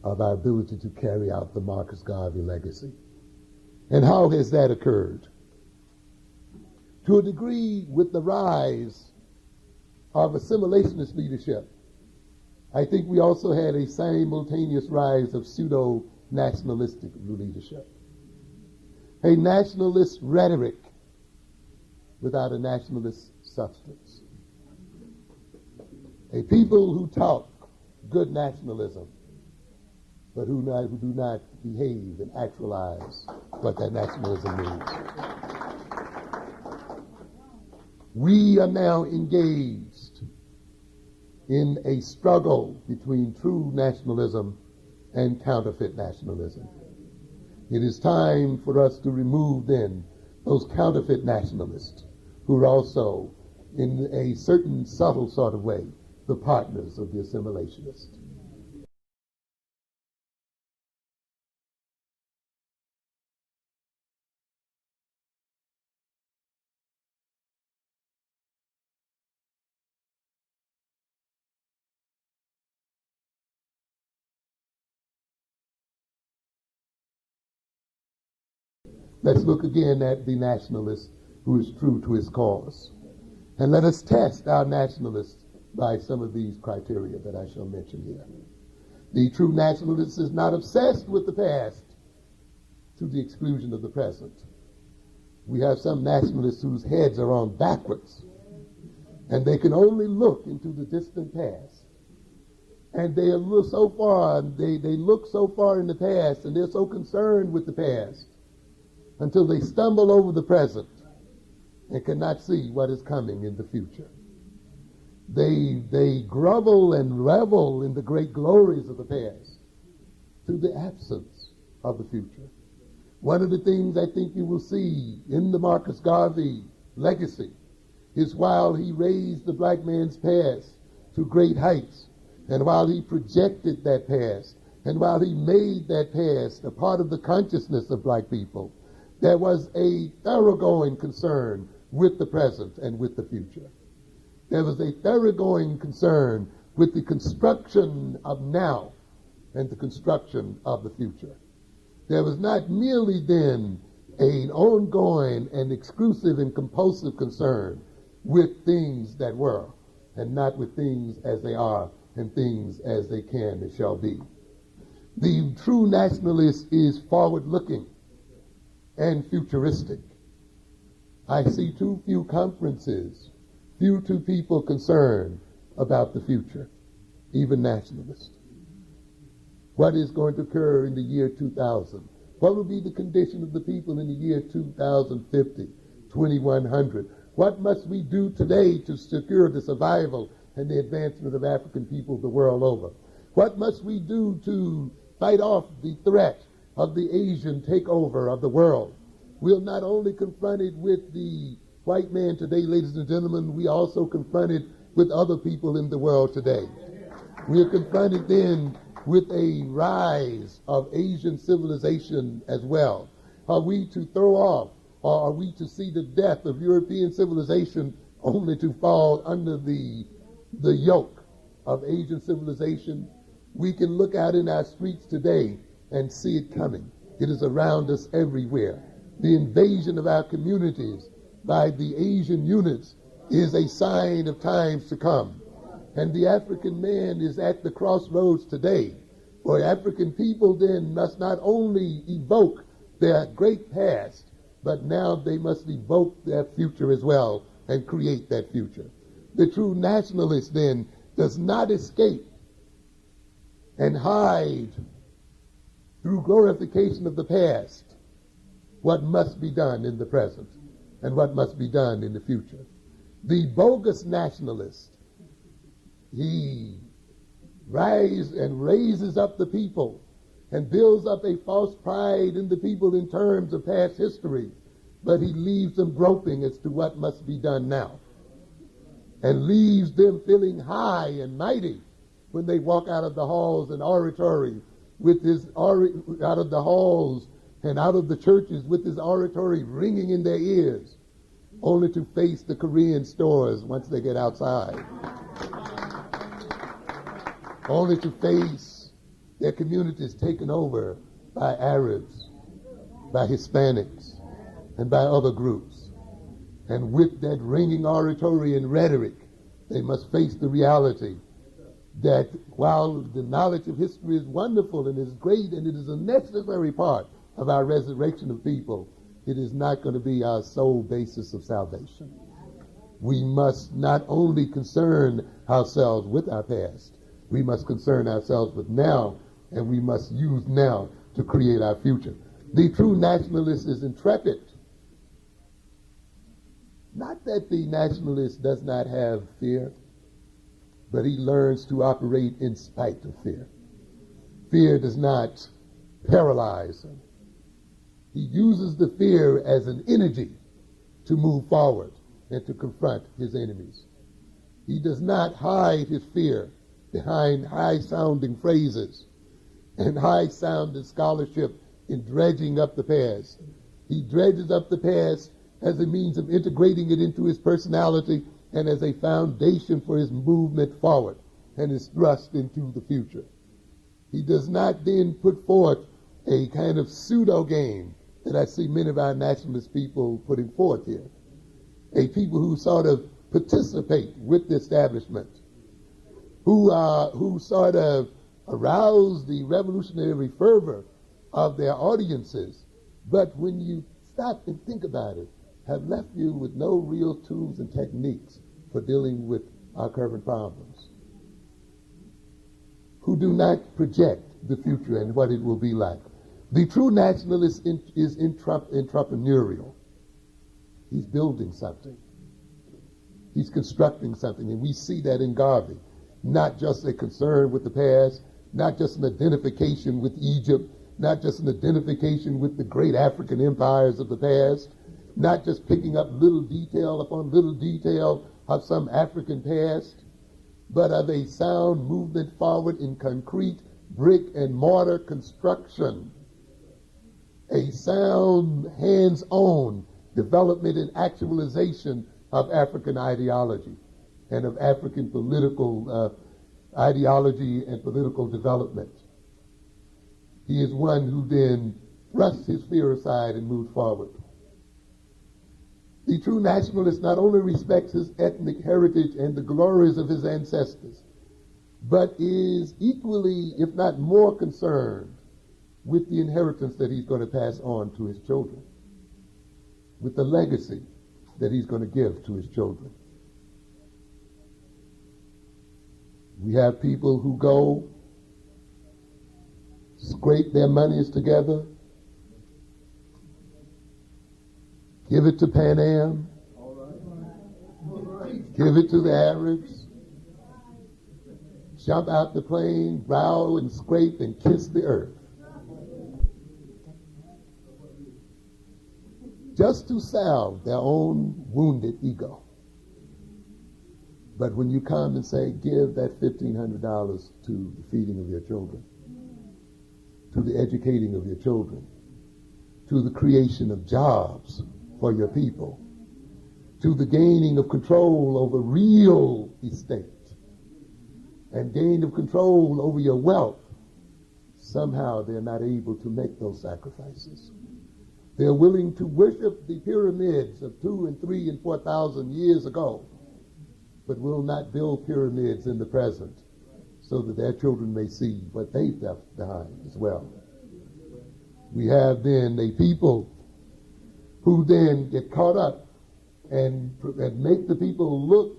of our ability to carry out the Marcus Garvey legacy. And how has that occurred? To a degree, with the rise of assimilationist leadership, I think we also had a simultaneous rise of pseudo-nationalistic leadership. A nationalist rhetoric without a nationalist substance. A people who talk good nationalism, but who do not behave and actualize what that nationalism means. We are now engaged in a struggle between true nationalism and counterfeit nationalism. It is time for us to remove then those counterfeit nationalists who are also, in a certain subtle sort of way, the partners of the assimilationists. Let's look again at the nationalist who is true to his cause. And let us test our nationalists by some of these criteria that I shall mention here. The true nationalist is not obsessed with the past to the exclusion of the present. We have some nationalists whose heads are on backwards, and they can only look into the distant past And they look so far, they look so far in the past, and they're so concerned with the past until they stumble over the present and cannot see what is coming in the future. They grovel and revel in the great glories of the past through the absence of the future. One of the things I think you will see in the Marcus Garvey legacy is while he raised the black man's past to great heights, and while he projected that past, and while he made that past a part of the consciousness of black people, there was a thoroughgoing concern with the present and with the future. There was a thoroughgoing concern with the construction of now and the construction of the future. There was not merely then an ongoing and exclusive and compulsive concern with things that were, and not with things as they are and things as they can and shall be. The true nationalist is forward-looking and futuristic. I see too few conferences, few people concerned about the future, even nationalists. What is going to occur in the year 2000? What will be the condition of the people in the year 2050, 2100? What must we do today to secure the survival and the advancement of African people the world over? What must we do to fight off the threat of the Asian takeover of the world? We're not only confronted with the white man today, ladies and gentlemen, we also confronted with other people in the world today. We are confronted then with a rise of Asian civilization as well. Are we to throw off, or are we to see the death of European civilization only to fall under the yoke of Asian civilization? We can look out in our streets today and see it coming. It is around us everywhere. The invasion of our communities by the Asian units is a sign of times to come. And the African man is at the crossroads today. For African people then must not only evoke their great past, but now they must evoke their future as well and create that future. The true nationalist then does not escape and hide through glorification of the past what must be done in the present and what must be done in the future. The bogus nationalist, he raises up the people and builds up a false pride in the people in terms of past history, but he leaves them groping as to what must be done now, and leaves them feeling high and mighty when they walk out of the halls and oratory with his out of the halls and out of the churches with his oratory ringing in their ears, only to face the Korean stores once they get outside, only to face their communities taken over by Arabs, by Hispanics, and by other groups. And with that ringing oratory and rhetoric, they must face the reality that while the knowledge of history is wonderful and is great and it is a necessary part of our resurrection of people, it is not going to be our sole basis of salvation. We must not only concern ourselves with our past, we must concern ourselves with now, and we must use now to create our future. The true nationalist is intrepid. Not that the nationalist does not have fear, but he learns to operate in spite of fear. Fear does not paralyze him. He uses the fear as an energy to move forward and to confront his enemies. He does not hide his fear behind high-sounding phrases and high-sounding scholarship in dredging up the past. He dredges up the past as a means of integrating it into his personality and as a foundation for his movement forward and his thrust into the future. He does not then put forth a kind of pseudo game that I see many of our nationalist people putting forth here. A people who sort of participate with the establishment, who sort of arouse the revolutionary fervor of their audiences, but when you stop and think about it, have left you with no real tools and techniques for dealing with our current problems. who do not project the future and what it will be like. The true nationalist is entrepreneurial. He's building something. He's constructing something, and we see that in Garvey. Not just a concern with the past, not just an identification with Egypt, not just an identification with the great African empires of the past, not just picking up little detail upon little detail of some African past, but of a sound movement forward in concrete brick and mortar construction, a sound hands-on development and actualization of African ideology and of African political ideology and political development. He is one who then thrusts his fear aside and moves forward. The true nationalist not only respects his ethnic heritage and the glories of his ancestors, but is equally, if not more, concerned with the inheritance that he's going to pass on to his children, with the legacy that he's going to give to his children. We have people who go, scrape their monies together, give it to Pan Am, give it to the Arabs, jump out the plane, bow and scrape and kiss the earth, just to salve their own wounded ego. But when you come and say, give that $1,500 to the feeding of your children, to the educating of your children, to the creation of jobs for your people, to the gaining of control over real estate and gain of control over your wealth, somehow they're not able to make those sacrifices. They're willing to worship the pyramids of 2,000 and 3,000 and 4,000 years ago, but will not build pyramids in the present so that their children may see what they've left behind as well. We have then a people who then get caught up and make the people look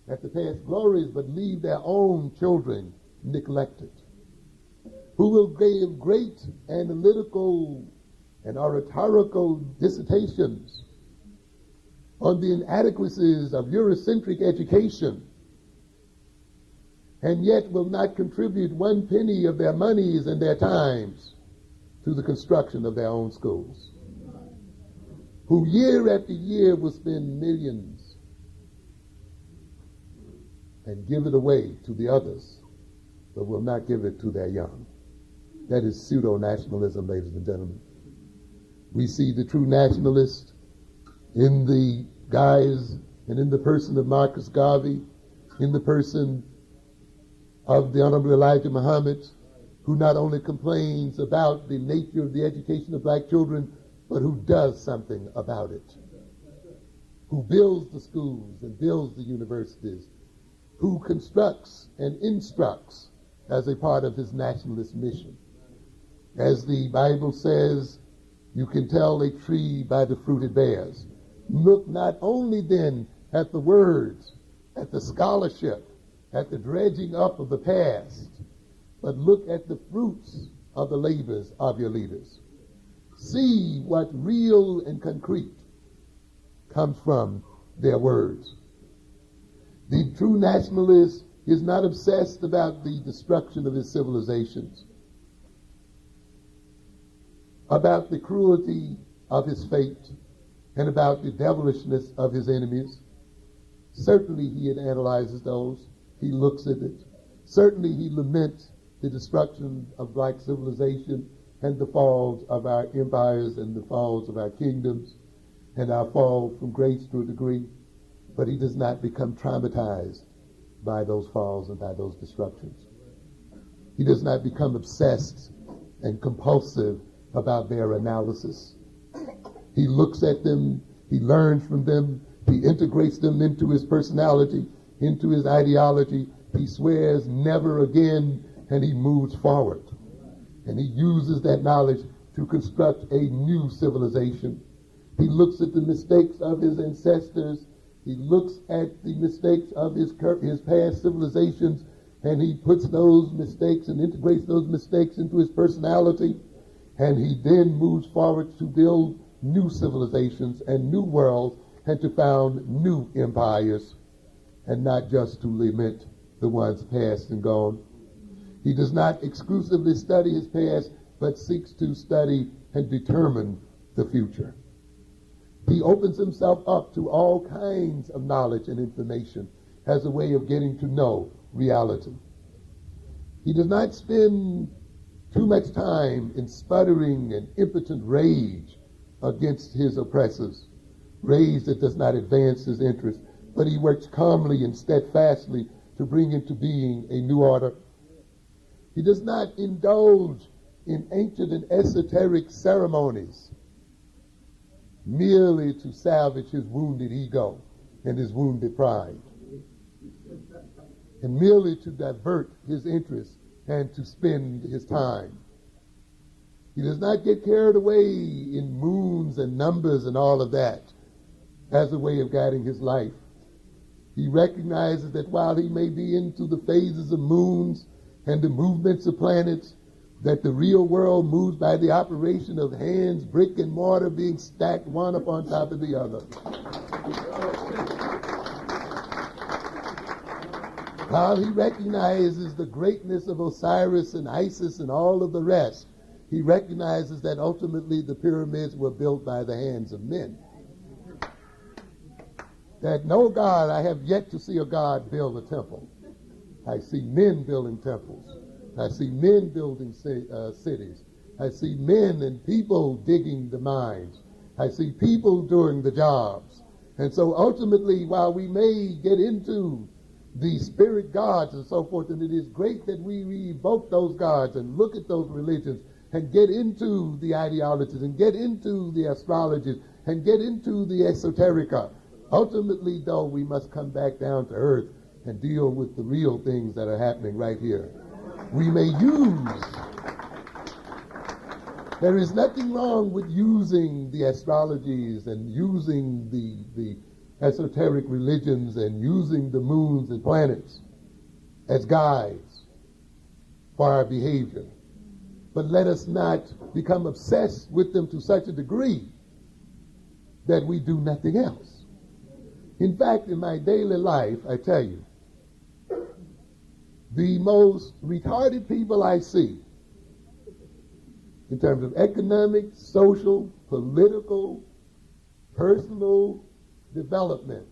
at the past glories but leave their own children neglected, who will give great analytical and oratorical dissertations on the inadequacies of Eurocentric education, and yet will not contribute one penny of their monies and their times to the construction of their own schools, who year after year will spend millions and give it away to the others, but will not give it to their young. That is pseudo-nationalism, ladies and gentlemen. We see the true nationalist in the guise and in the person of Marcus Garvey, in the person of the Honorable Elijah Muhammad, who not only complains about the nature of the education of black children, but who does something about it, who builds the schools and builds the universities, who constructs and instructs as a part of his nationalist mission. As the Bible says, you can tell a tree by the fruit it bears. Look not only then at the words, at the scholarship, at the dredging up of the past, but look at the fruits of the labors of your leaders. See what real and concrete comes from their words. The true nationalist is not obsessed about the destruction of his civilizations, about the cruelty of his fate, and about the devilishness of his enemies. Certainly he analyzes those. He looks at it. Certainly he laments the destruction of black civilization and the falls of our empires and the falls of our kingdoms and our fall from grace to a degree. But he does not become traumatized by those falls and by those destructions. He does not become obsessed and compulsive about their analysis. He looks at them, he learns from them, he integrates them into his personality, into his ideology. He swears never again, and he moves forward. And he uses that knowledge to construct a new civilization. He looks at the mistakes of his ancestors. He looks at the mistakes of his past civilizations, and he puts those mistakes and integrates those mistakes into his personality, and he then moves forward to build new civilizations and new worlds and to found new empires, and not just to lament the ones past and gone. He does not exclusively study his past, but seeks to study and determine the future. He opens himself up to all kinds of knowledge and information as a way of getting to know reality. He does not spend too much time in sputtering and impotent rage against his oppressors, rage that does not advance his interest, but he works calmly and steadfastly to bring into being a new order. He does not indulge in ancient and esoteric ceremonies merely to salvage his wounded ego and his wounded pride, and merely to divert his interest and to spend his time. He does not get carried away in moons and numbers and all of that as a way of guiding his life. He recognizes that while he may be into the phases of moons and the movements of planets, that the real world moves by the operation of hands, brick and mortar being stacked one upon top of the other. While he recognizes the greatness of Osiris and Isis and all of the rest, he recognizes that ultimately the pyramids were built by the hands of men. That no God, I have yet to see a God build a temple. I see men building temples. I see men building cities. I see men and people digging the mines. I see people doing the jobs. And so ultimately, while we may get into the spirit gods and so forth, and it is great that we evoke those gods and look at those religions and get into the ideologies and get into the astrologies and get into the esoterica, ultimately, though, we must come back down to earth and deal with the real things that are happening right here. We may use, there is nothing wrong with using the astrologies and using the esoteric religions and using the moons and planets as guides for our behavior. But let us not become obsessed with them to such a degree that we do nothing else. In fact, in my daily life, I tell you, the most retarded people I see in terms of economic, social, political, personal development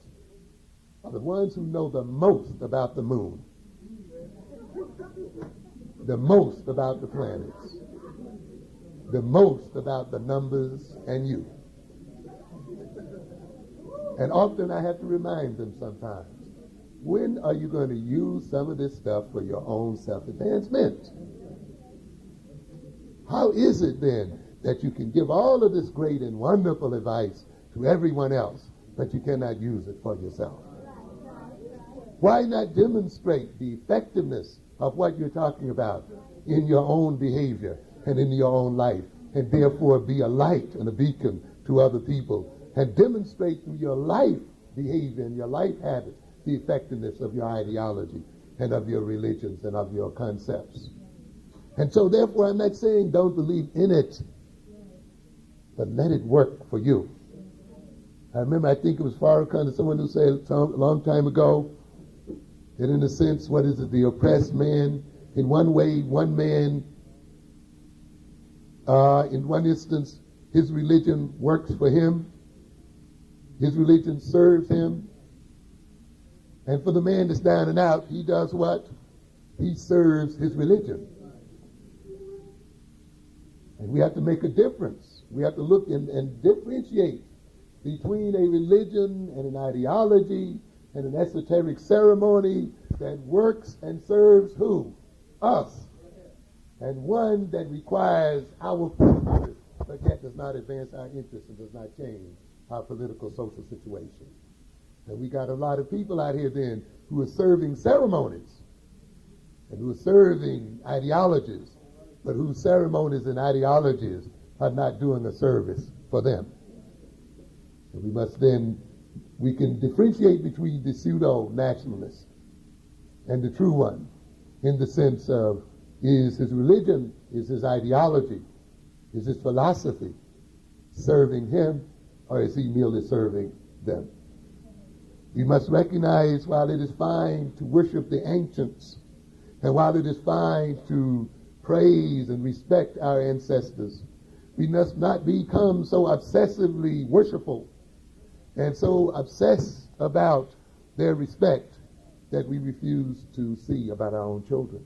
are the ones who know the most about the moon, the most about the planets, the most about the numbers and you. And often I have to remind them sometimes, when are you going to use some of this stuff for your own self-advancement? How is it then that you can give all of this great and wonderful advice to everyone else, but you cannot use it for yourself? Why not demonstrate the effectiveness of what you're talking about in your own behavior and in your own life, and therefore be a light and a beacon to other people, and demonstrate through your life behavior and your life habits the effectiveness of your ideology and of your religions and of your concepts. And so therefore I'm not saying don't believe in it, but let it work for you. I remember, I think it was Farrakhan or someone who said a long time ago that in a sense, what is it, the oppressed man, in one way, one man, in one instance, his religion works for him, his religion serves him, and for the man that's down and out, he does what? He serves his religion. And we have to make a difference. We have to look and differentiate between a religion and an ideology and an esoteric ceremony that works and serves who? Us. And one that requires our purposes, but yet does not advance our interests and does not change our political, social situation. And we got a lot of people out here then who are serving ceremonies and who are serving ideologies, but whose ceremonies and ideologies are not doing a service for them. And we must then, we can differentiate between the pseudo-nationalists and the true one. in the sense of, is his religion, is his ideology, is his philosophy serving him, or is he merely serving them? We must recognize, while it is fine to worship the ancients, and while it is fine to praise and respect our ancestors, we must not become so obsessively worshipful and so obsessed about their respect that we refuse to see about our own children,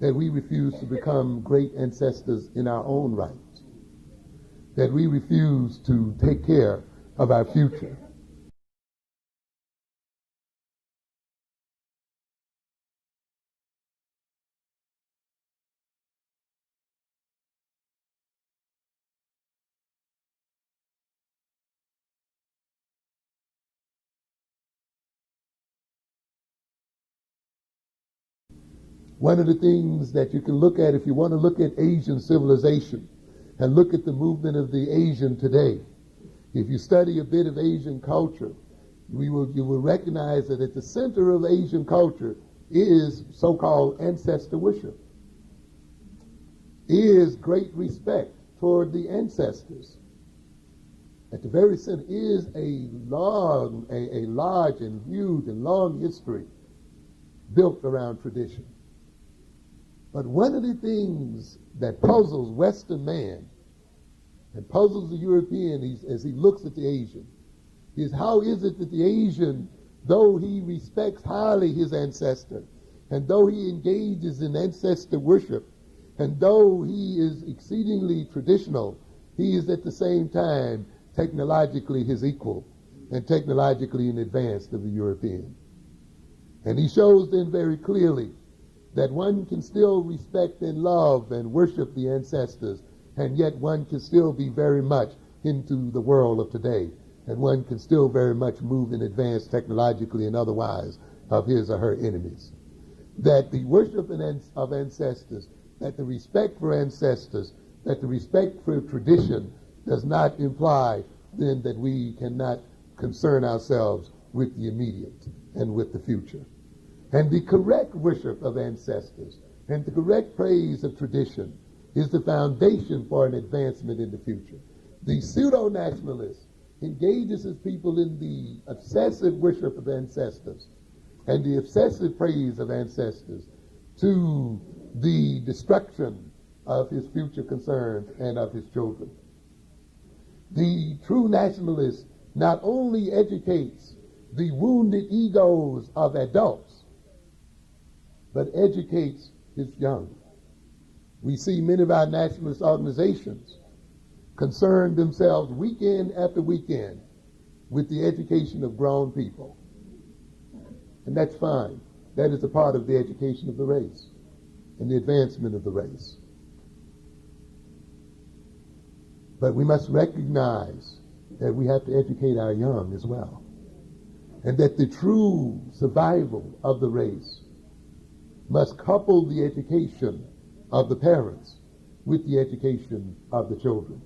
that we refuse to become great ancestors in our own right, that we refuse to take care of our future. One of the things that you can look at, if you want to look at Asian civilization and look at the movement of the Asian today, if you study a bit of Asian culture, you will recognize that at the center of Asian culture is so-called ancestor worship, is great respect toward the ancestors. At the very center is a large and huge and long history built around tradition. But one of the things that puzzles Western man and puzzles the European as he looks at the Asian is, how is it that the Asian, though he respects highly his ancestor, and though he engages in ancestor worship, and though he is exceedingly traditional, he is at the same time technologically his equal and technologically in advance of the European. And he shows then very clearly that one can still respect and love and worship the ancestors, and yet one can still be very much into the world of today, and one can still very much move in advance technologically and otherwise of his or her enemies. That the worship of ancestors, that the respect for ancestors, that the respect for tradition does not imply then that we cannot concern ourselves with the immediate and with the future. And the correct worship of ancestors and the correct praise of tradition is the foundation for an advancement in the future. The pseudo-nationalist engages his people in the obsessive worship of ancestors and the obsessive praise of ancestors to the destruction of his future concerns and of his children. The true nationalist not only educates the wounded egos of adults, but educates his young. We see many of our nationalist organizations concern themselves weekend after weekend with the education of grown people. And that's fine. That is a part of the education of the race and the advancement of the race. But we must recognize that we have to educate our young as well, and that the true survival of the race must couple the education of the parents with the education of the children.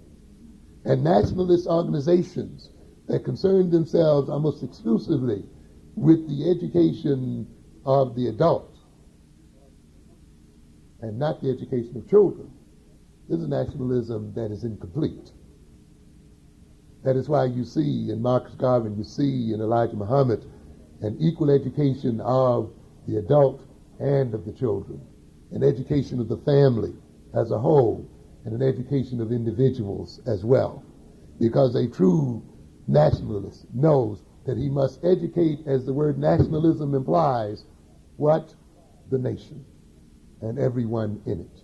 And nationalist organizations that concern themselves almost exclusively with the education of the adult and not the education of children is a nationalism that is incomplete. That is why you see in Marcus Garvey, you see in Elijah Muhammad, an equal education of the adult and of the children, an education of the family as a whole, and an education of individuals as well. Because a true nationalist knows that he must educate, as the word nationalism implies, what? The nation and everyone in it.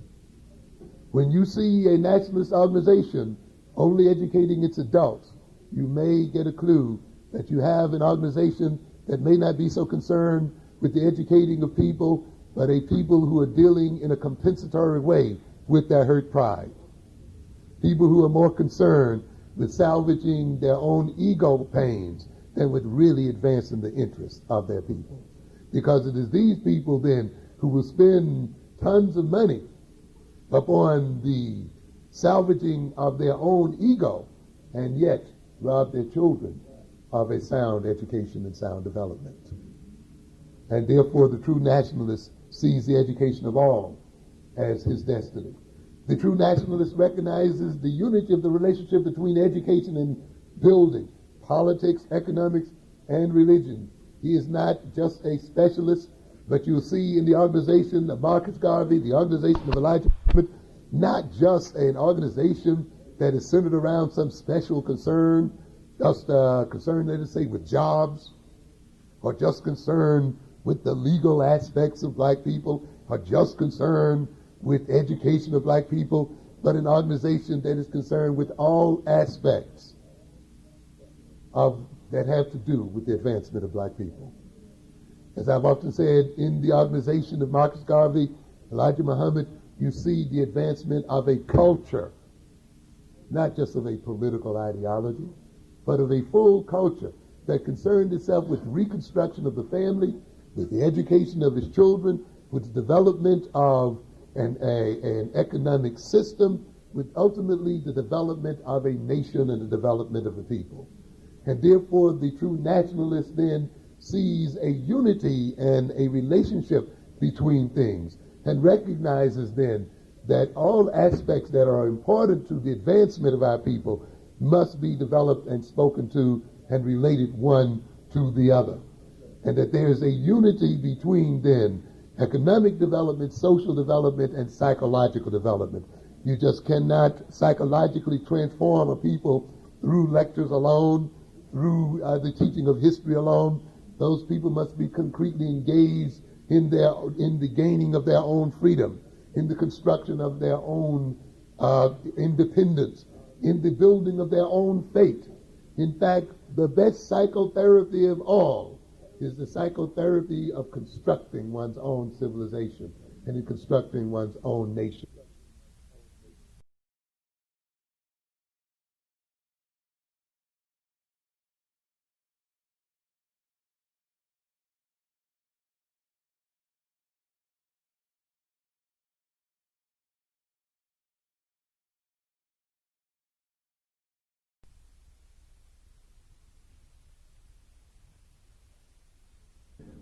When you see a nationalist organization only educating its adults, you may get a clue that you have an organization that may not be so concerned with the educating of people, but a people who are dealing in a compensatory way with their hurt pride. People who are more concerned with salvaging their own ego pains than with really advancing the interests of their people. Because it is these people then who will spend tons of money upon the salvaging of their own ego and yet rob their children of a sound education and sound development. And therefore, the true nationalist sees the education of all as his destiny. The true nationalist recognizes the unity of the relationship between education and building, politics, economics, and religion. He is not just a specialist, but you'll see in the organization of Marcus Garvey, the organization of Elijah Muhammad, not just an organization that is centered around some special concern, just concerned, let us say, with jobs, or just concerned with the legal aspects of black people, or just concerned with education of black people, but an organization that is concerned with all aspects of that have to do with the advancement of black people. As I've often said, in the organization of Marcus Garvey, Elijah Muhammad, you see the advancement of a culture, not just of a political ideology, but of a full culture that concerned itself with reconstruction of the family, with the education of his children, with the development of an economic system, with ultimately the development of a nation and the development of a people. And therefore, the true nationalist then sees a unity and a relationship between things, and recognizes then that all aspects that are important to the advancement of our people must be developed and spoken to and related one to the other. And that there is a unity between then economic development, social development, and psychological development. You just cannot psychologically transform a people through lectures alone, through the teaching of history alone. Those people must be concretely engaged in the gaining of their own freedom, in the construction of their own independence, in the building of their own fate. In fact, the best psychotherapy of all is the psychotherapy of constructing one's own civilization and in constructing one's own nation.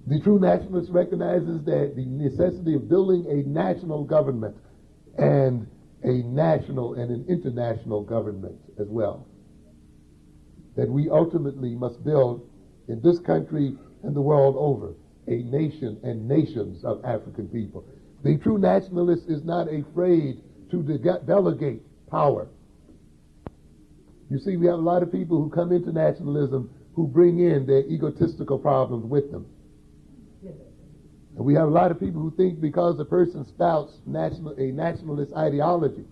The true nationalist recognizes that the necessity of building a national government and a national and an international government as well. That we ultimately must build in this country and the world over a nation and nations of African people. The true nationalist is not afraid to delegate power. You see, we have a lot of people who come into nationalism who bring in their egotistical problems with them. And we have a lot of people who think because a person spouts a nationalist ideology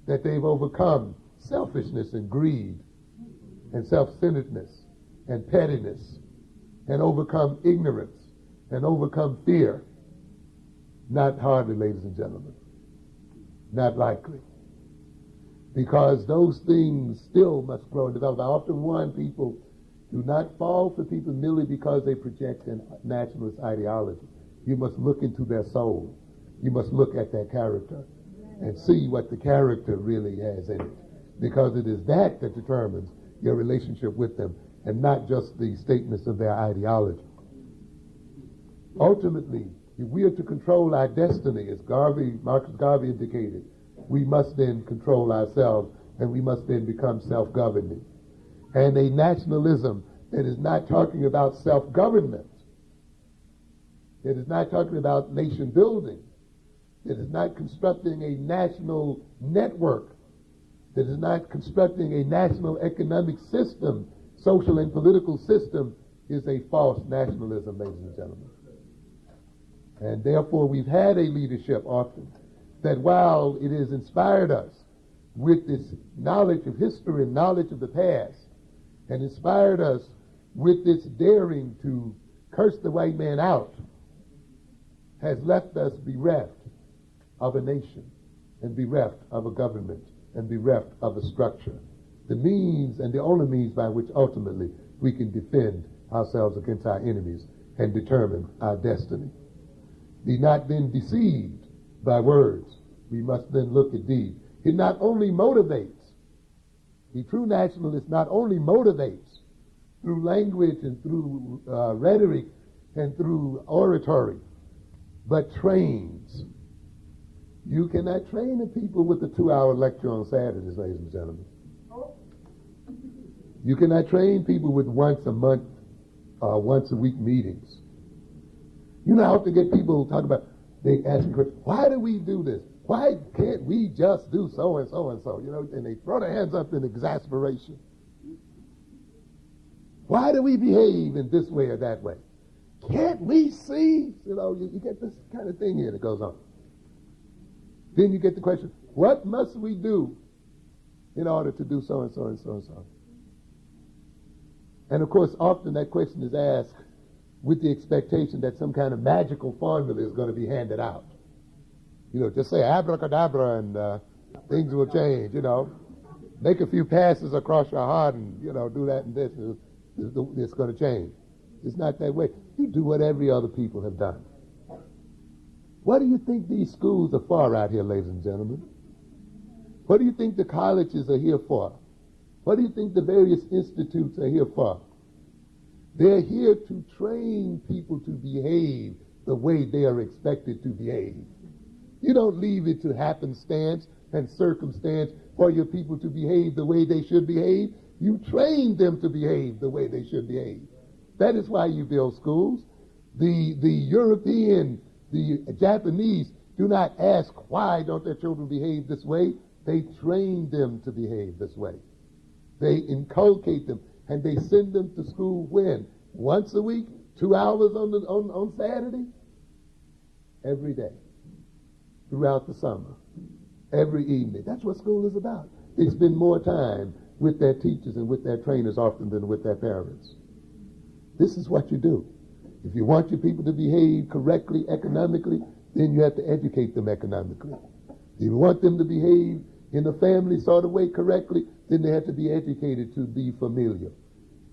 that they've overcome selfishness and greed and self-centeredness and pettiness and overcome ignorance and overcome fear. Not hardly, ladies and gentlemen. Not likely. Because those things still must grow and develop. I often warn people, do not fall for people merely because they project a nationalist ideology. You must look into their soul. You must look at their character and see what the character really has in it. Because it is that that determines your relationship with them and not just the statements of their ideology. Ultimately, if we are to control our destiny, as Marcus Garvey indicated, we must then control ourselves and we must then become self-governing. And a nationalism that is not talking about self-government, that is not talking about nation building, that is not constructing a national network, that is not constructing a national economic system, social and political system, is a false nationalism, ladies and gentlemen. And therefore we've had a leadership often that while it has inspired us with this knowledge of history and knowledge of the past, and inspired us with this daring to curse the white man out, has left us bereft of a nation and bereft of a government and bereft of a structure. The means and the only means by which ultimately we can defend ourselves against our enemies and determine our destiny. Be not then deceived by words. We must then look at deeds. It not only motivates, the true nationalist not only motivates through language and through rhetoric and through oratory, but trains. You cannot train the people with a 2-hour lecture on Saturdays, ladies and gentlemen. You cannot train people with once a month, once a week meetings. You know how to get people talk about, they ask me, why do we do this? Why can't we just do so and so and so? You know, and they throw their hands up in exasperation. Why do we behave in this way or that way? Can't we see? You know, you get this kind of thing here that goes on. Then you get the question, what must we do in order to do so and so and so and so? And of course, often that question is asked with the expectation that some kind of magical formula is going to be handed out. You know, just say abracadabra and things will change, you know. Make a few passes across your heart and, you know, do that and this. It's going to change. It's not that way. You do what every other people have done. What do you think these schools are for out here, ladies and gentlemen? What do you think the colleges are here for? What do you think the various institutes are here for? They're here to train people to behave the way they are expected to behave. You don't leave it to happenstance and circumstance for your people to behave the way they should behave. You train them to behave the way they should behave. That is why you build schools. The European, the Japanese do not ask why don't their children behave this way. They train them to behave this way. They inculcate them, and they send them to school when? Once a week? 2 hours on Saturday? Every day. Throughout the summer. Every evening. That's what school is about. They spend more time with their teachers and with their trainers often than with their parents. This is what you do. If you want your people to behave correctly economically, then you have to educate them economically. If you want them to behave in a family sort of way correctly, then they have to be educated to be familiar.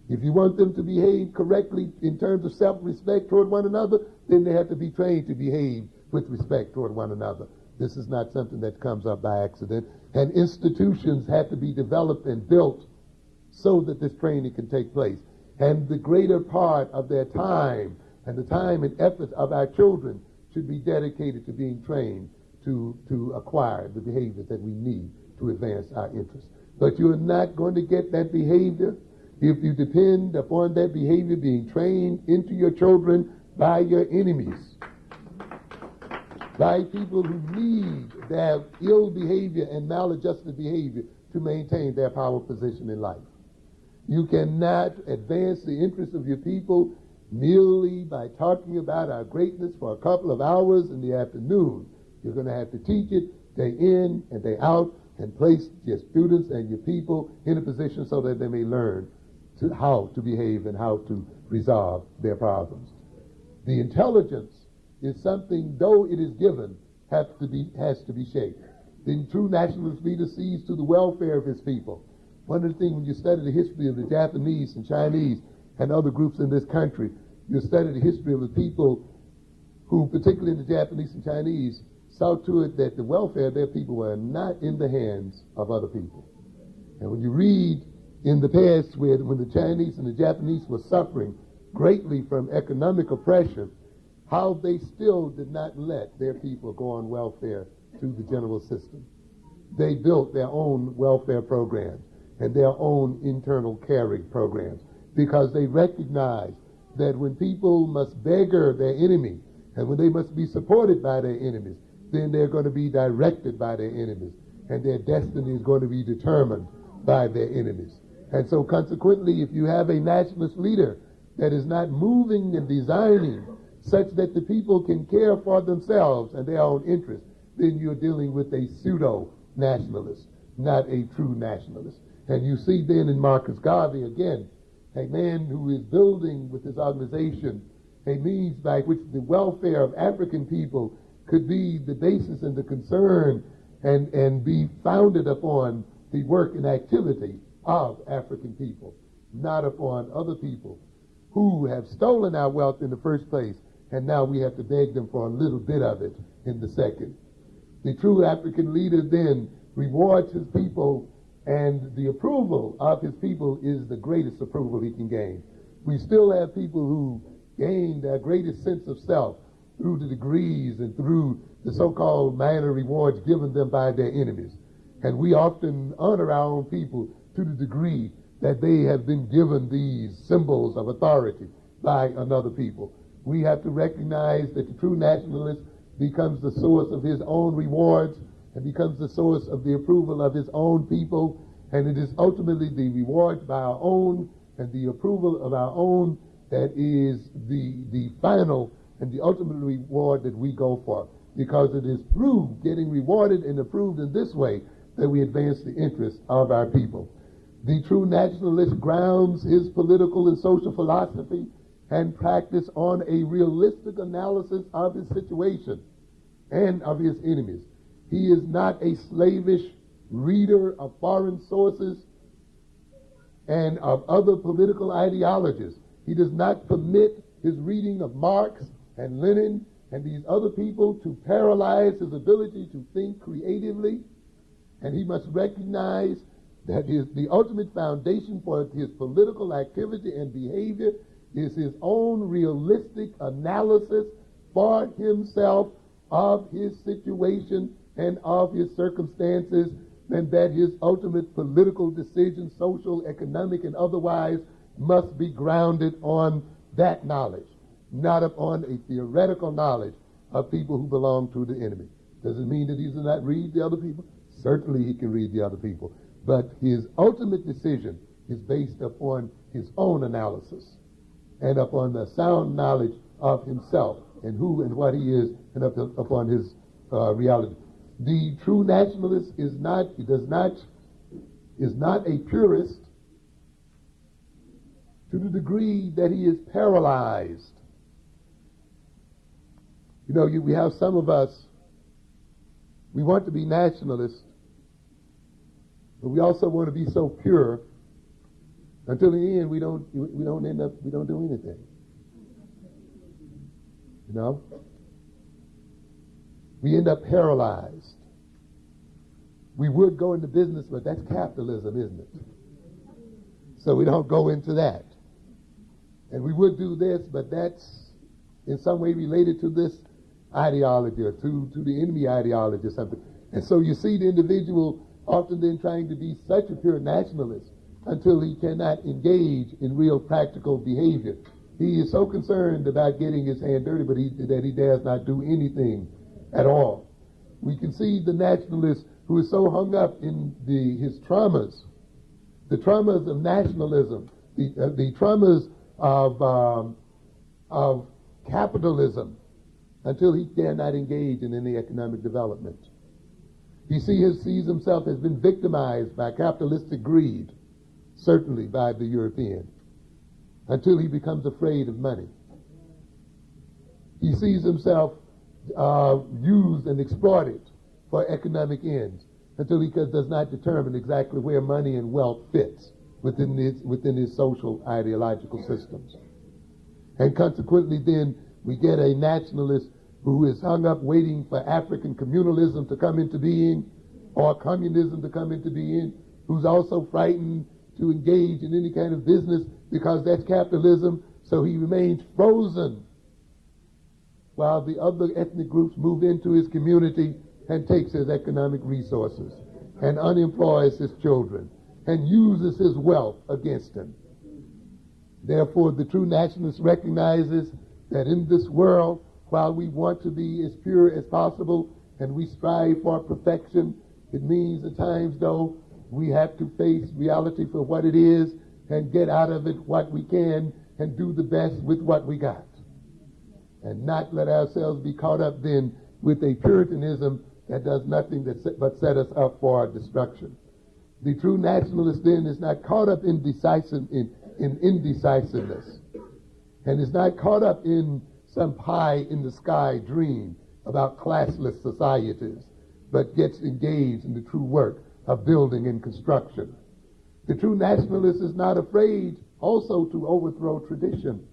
If you want them to behave correctly in terms of self-respect toward one another, then they have to be trained to behave with respect toward one another. This is not something that comes up by accident. And institutions have to be developed and built so that this training can take place. And the greater part of their time and the time and effort of our children should be dedicated to being trained to acquire the behaviors that we need to advance our interests. But you're not going to get that behavior if you depend upon that behavior being trained into your children by your enemies, by people who need to have ill behavior and maladjusted behavior to maintain their power position in life. You cannot advance the interests of your people merely by talking about our greatness for a couple of hours in the afternoon. You're going to have to teach it day in and day out and place your students and your people in a position so that they may learn how to behave and how to resolve their problems. The intelligence is something, though it is given, has to be shaped. The true nationalist leader sees to the welfare of his people. One of the things when you study the history of the Japanese and Chinese and other groups in this country, you study the history of the people who, particularly the Japanese and Chinese, saw to it that the welfare of their people were not in the hands of other people. And when you read in the past when the Chinese and the Japanese were suffering greatly from economic oppression, how they still did not let their people go on welfare through the general system. They built their own welfare programs and their own internal caring programs because they recognized that when people must beggar their enemy and when they must be supported by their enemies, then they're going to be directed by their enemies and their destiny is going to be determined by their enemies. And so consequently, if you have a nationalist leader that is not moving and designing such that the people can care for themselves and their own interests, then you're dealing with a pseudo-nationalist, not a true nationalist. And you see then in Marcus Garvey, again, a man who is building with his organization a means by which the welfare of African people could be the basis and the concern and be founded upon the work and activity of African people, not upon other people who have stolen our wealth in the first place, and now we have to beg them for a little bit of it in the second. The true African leader then rewards his people, and the approval of his people is the greatest approval he can gain. We still have people who gain their greatest sense of self through the degrees and through the so-called minor rewards given them by their enemies. And we often honor our own people to the degree that they have been given these symbols of authority by another people. We have to recognize that the true nationalist becomes the source of his own rewards and becomes the source of the approval of his own people, and it is ultimately the rewards by our own and the approval of our own that is the final and the ultimate reward that we go for, because it is through getting rewarded and approved in this way that we advance the interests of our people. The true nationalist grounds his political and social philosophy and practice on a realistic analysis of his situation and of his enemies. He is not a slavish reader of foreign sources and of other political ideologies. He does not permit his reading of Marx and Lenin and these other people to paralyze his ability to think creatively. And he must recognize that the ultimate foundation for his political activity and behavior is his own realistic analysis for himself of his situation and of his circumstances, and that his ultimate political decisions, social, economic, and otherwise, must be grounded on that knowledge, not upon a theoretical knowledge of people who belong to the enemy. Does it mean that he does not read the other people? Certainly he can read the other people. But his ultimate decision is based upon his own analysis and upon the sound knowledge of himself and who and what he is, and upon his reality. The true nationalist is not a purist to the degree that he is paralyzed. You know, we have some of us, we want to be nationalists, but we also want to be so pure until in the end we don't do anything. You know? We end up paralyzed. We would go into business, but that's capitalism, isn't it? So we don't go into that. And we would do this, but that's in some way related to this ideology or to the enemy ideology or something. And so you see the individual often then trying to be such a pure nationalist until he cannot engage in real practical behavior. He is so concerned about getting his hand dirty, but that he dares not do anything at all. We can see the nationalist who is so hung up in his traumas, the traumas of nationalism, the traumas of capitalism, until he dare not engage in any economic development. He sees himself as been victimized by capitalistic greed, certainly by the European, until he becomes afraid of money. He sees himself used and exploited for economic ends until he does not determine exactly where money and wealth fits within his social ideological systems. And consequently then we get a nationalist who is hung up waiting for African communalism to come into being or communism to come into being, who's also frightened to engage in any kind of business because that's capitalism, so he remains frozen while the other ethnic groups move into his community and takes his economic resources and unemploys his children and uses his wealth against him. Therefore, the true nationalist recognizes that in this world, while we want to be as pure as possible and we strive for perfection, it means at times, though, we have to face reality for what it is and get out of it what we can and do the best with what we got. And not let ourselves be caught up then with a puritanism that does nothing but set us up for destruction. The true nationalist then is not caught up in indecisiveness, and is not caught up in some pie-in-the-sky dream about classless societies, but gets engaged in the true work of building and construction. The true nationalist is not afraid also to overthrow tradition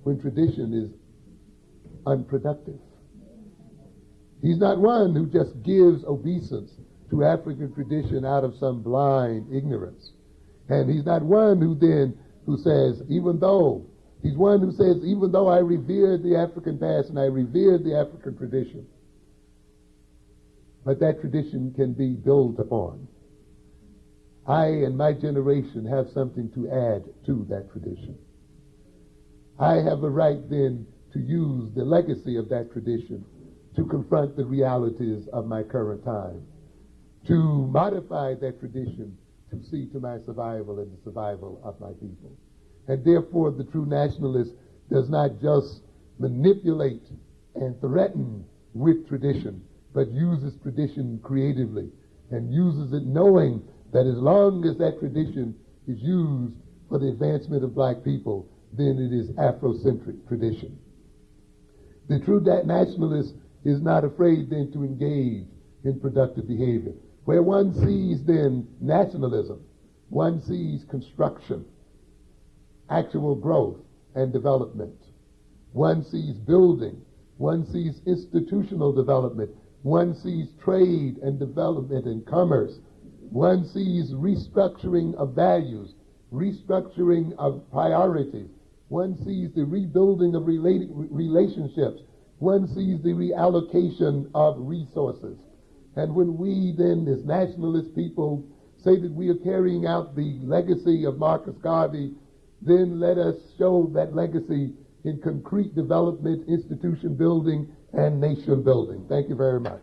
when tradition is unproductive. He's not one who just gives obeisance to African tradition out of some blind ignorance. And he's not one who says, even though He's one who says, even though I revere the African past and I revere the African tradition, but that tradition can be built upon. I and my generation have something to add to that tradition. I have a right then to use the legacy of that tradition to confront the realities of my current time, to modify that tradition to see to my survival and the survival of my people. And therefore, the true nationalist does not just manipulate and threaten with tradition, but uses tradition creatively and uses it knowing that as long as that tradition is used for the advancement of black people, then it is Afrocentric tradition. The true nationalist is not afraid then to engage in productive behavior. Where one sees then nationalism, one sees construction, actual growth and development. One sees building, one sees institutional development, one sees trade and development and commerce. One sees restructuring of values, restructuring of priorities. One sees the rebuilding of relationships. One sees the reallocation of resources. And when we then, as nationalist people, say that we are carrying out the legacy of Marcus Garvey, then let us show that legacy in concrete development, institution building, and nation building. Thank you very much.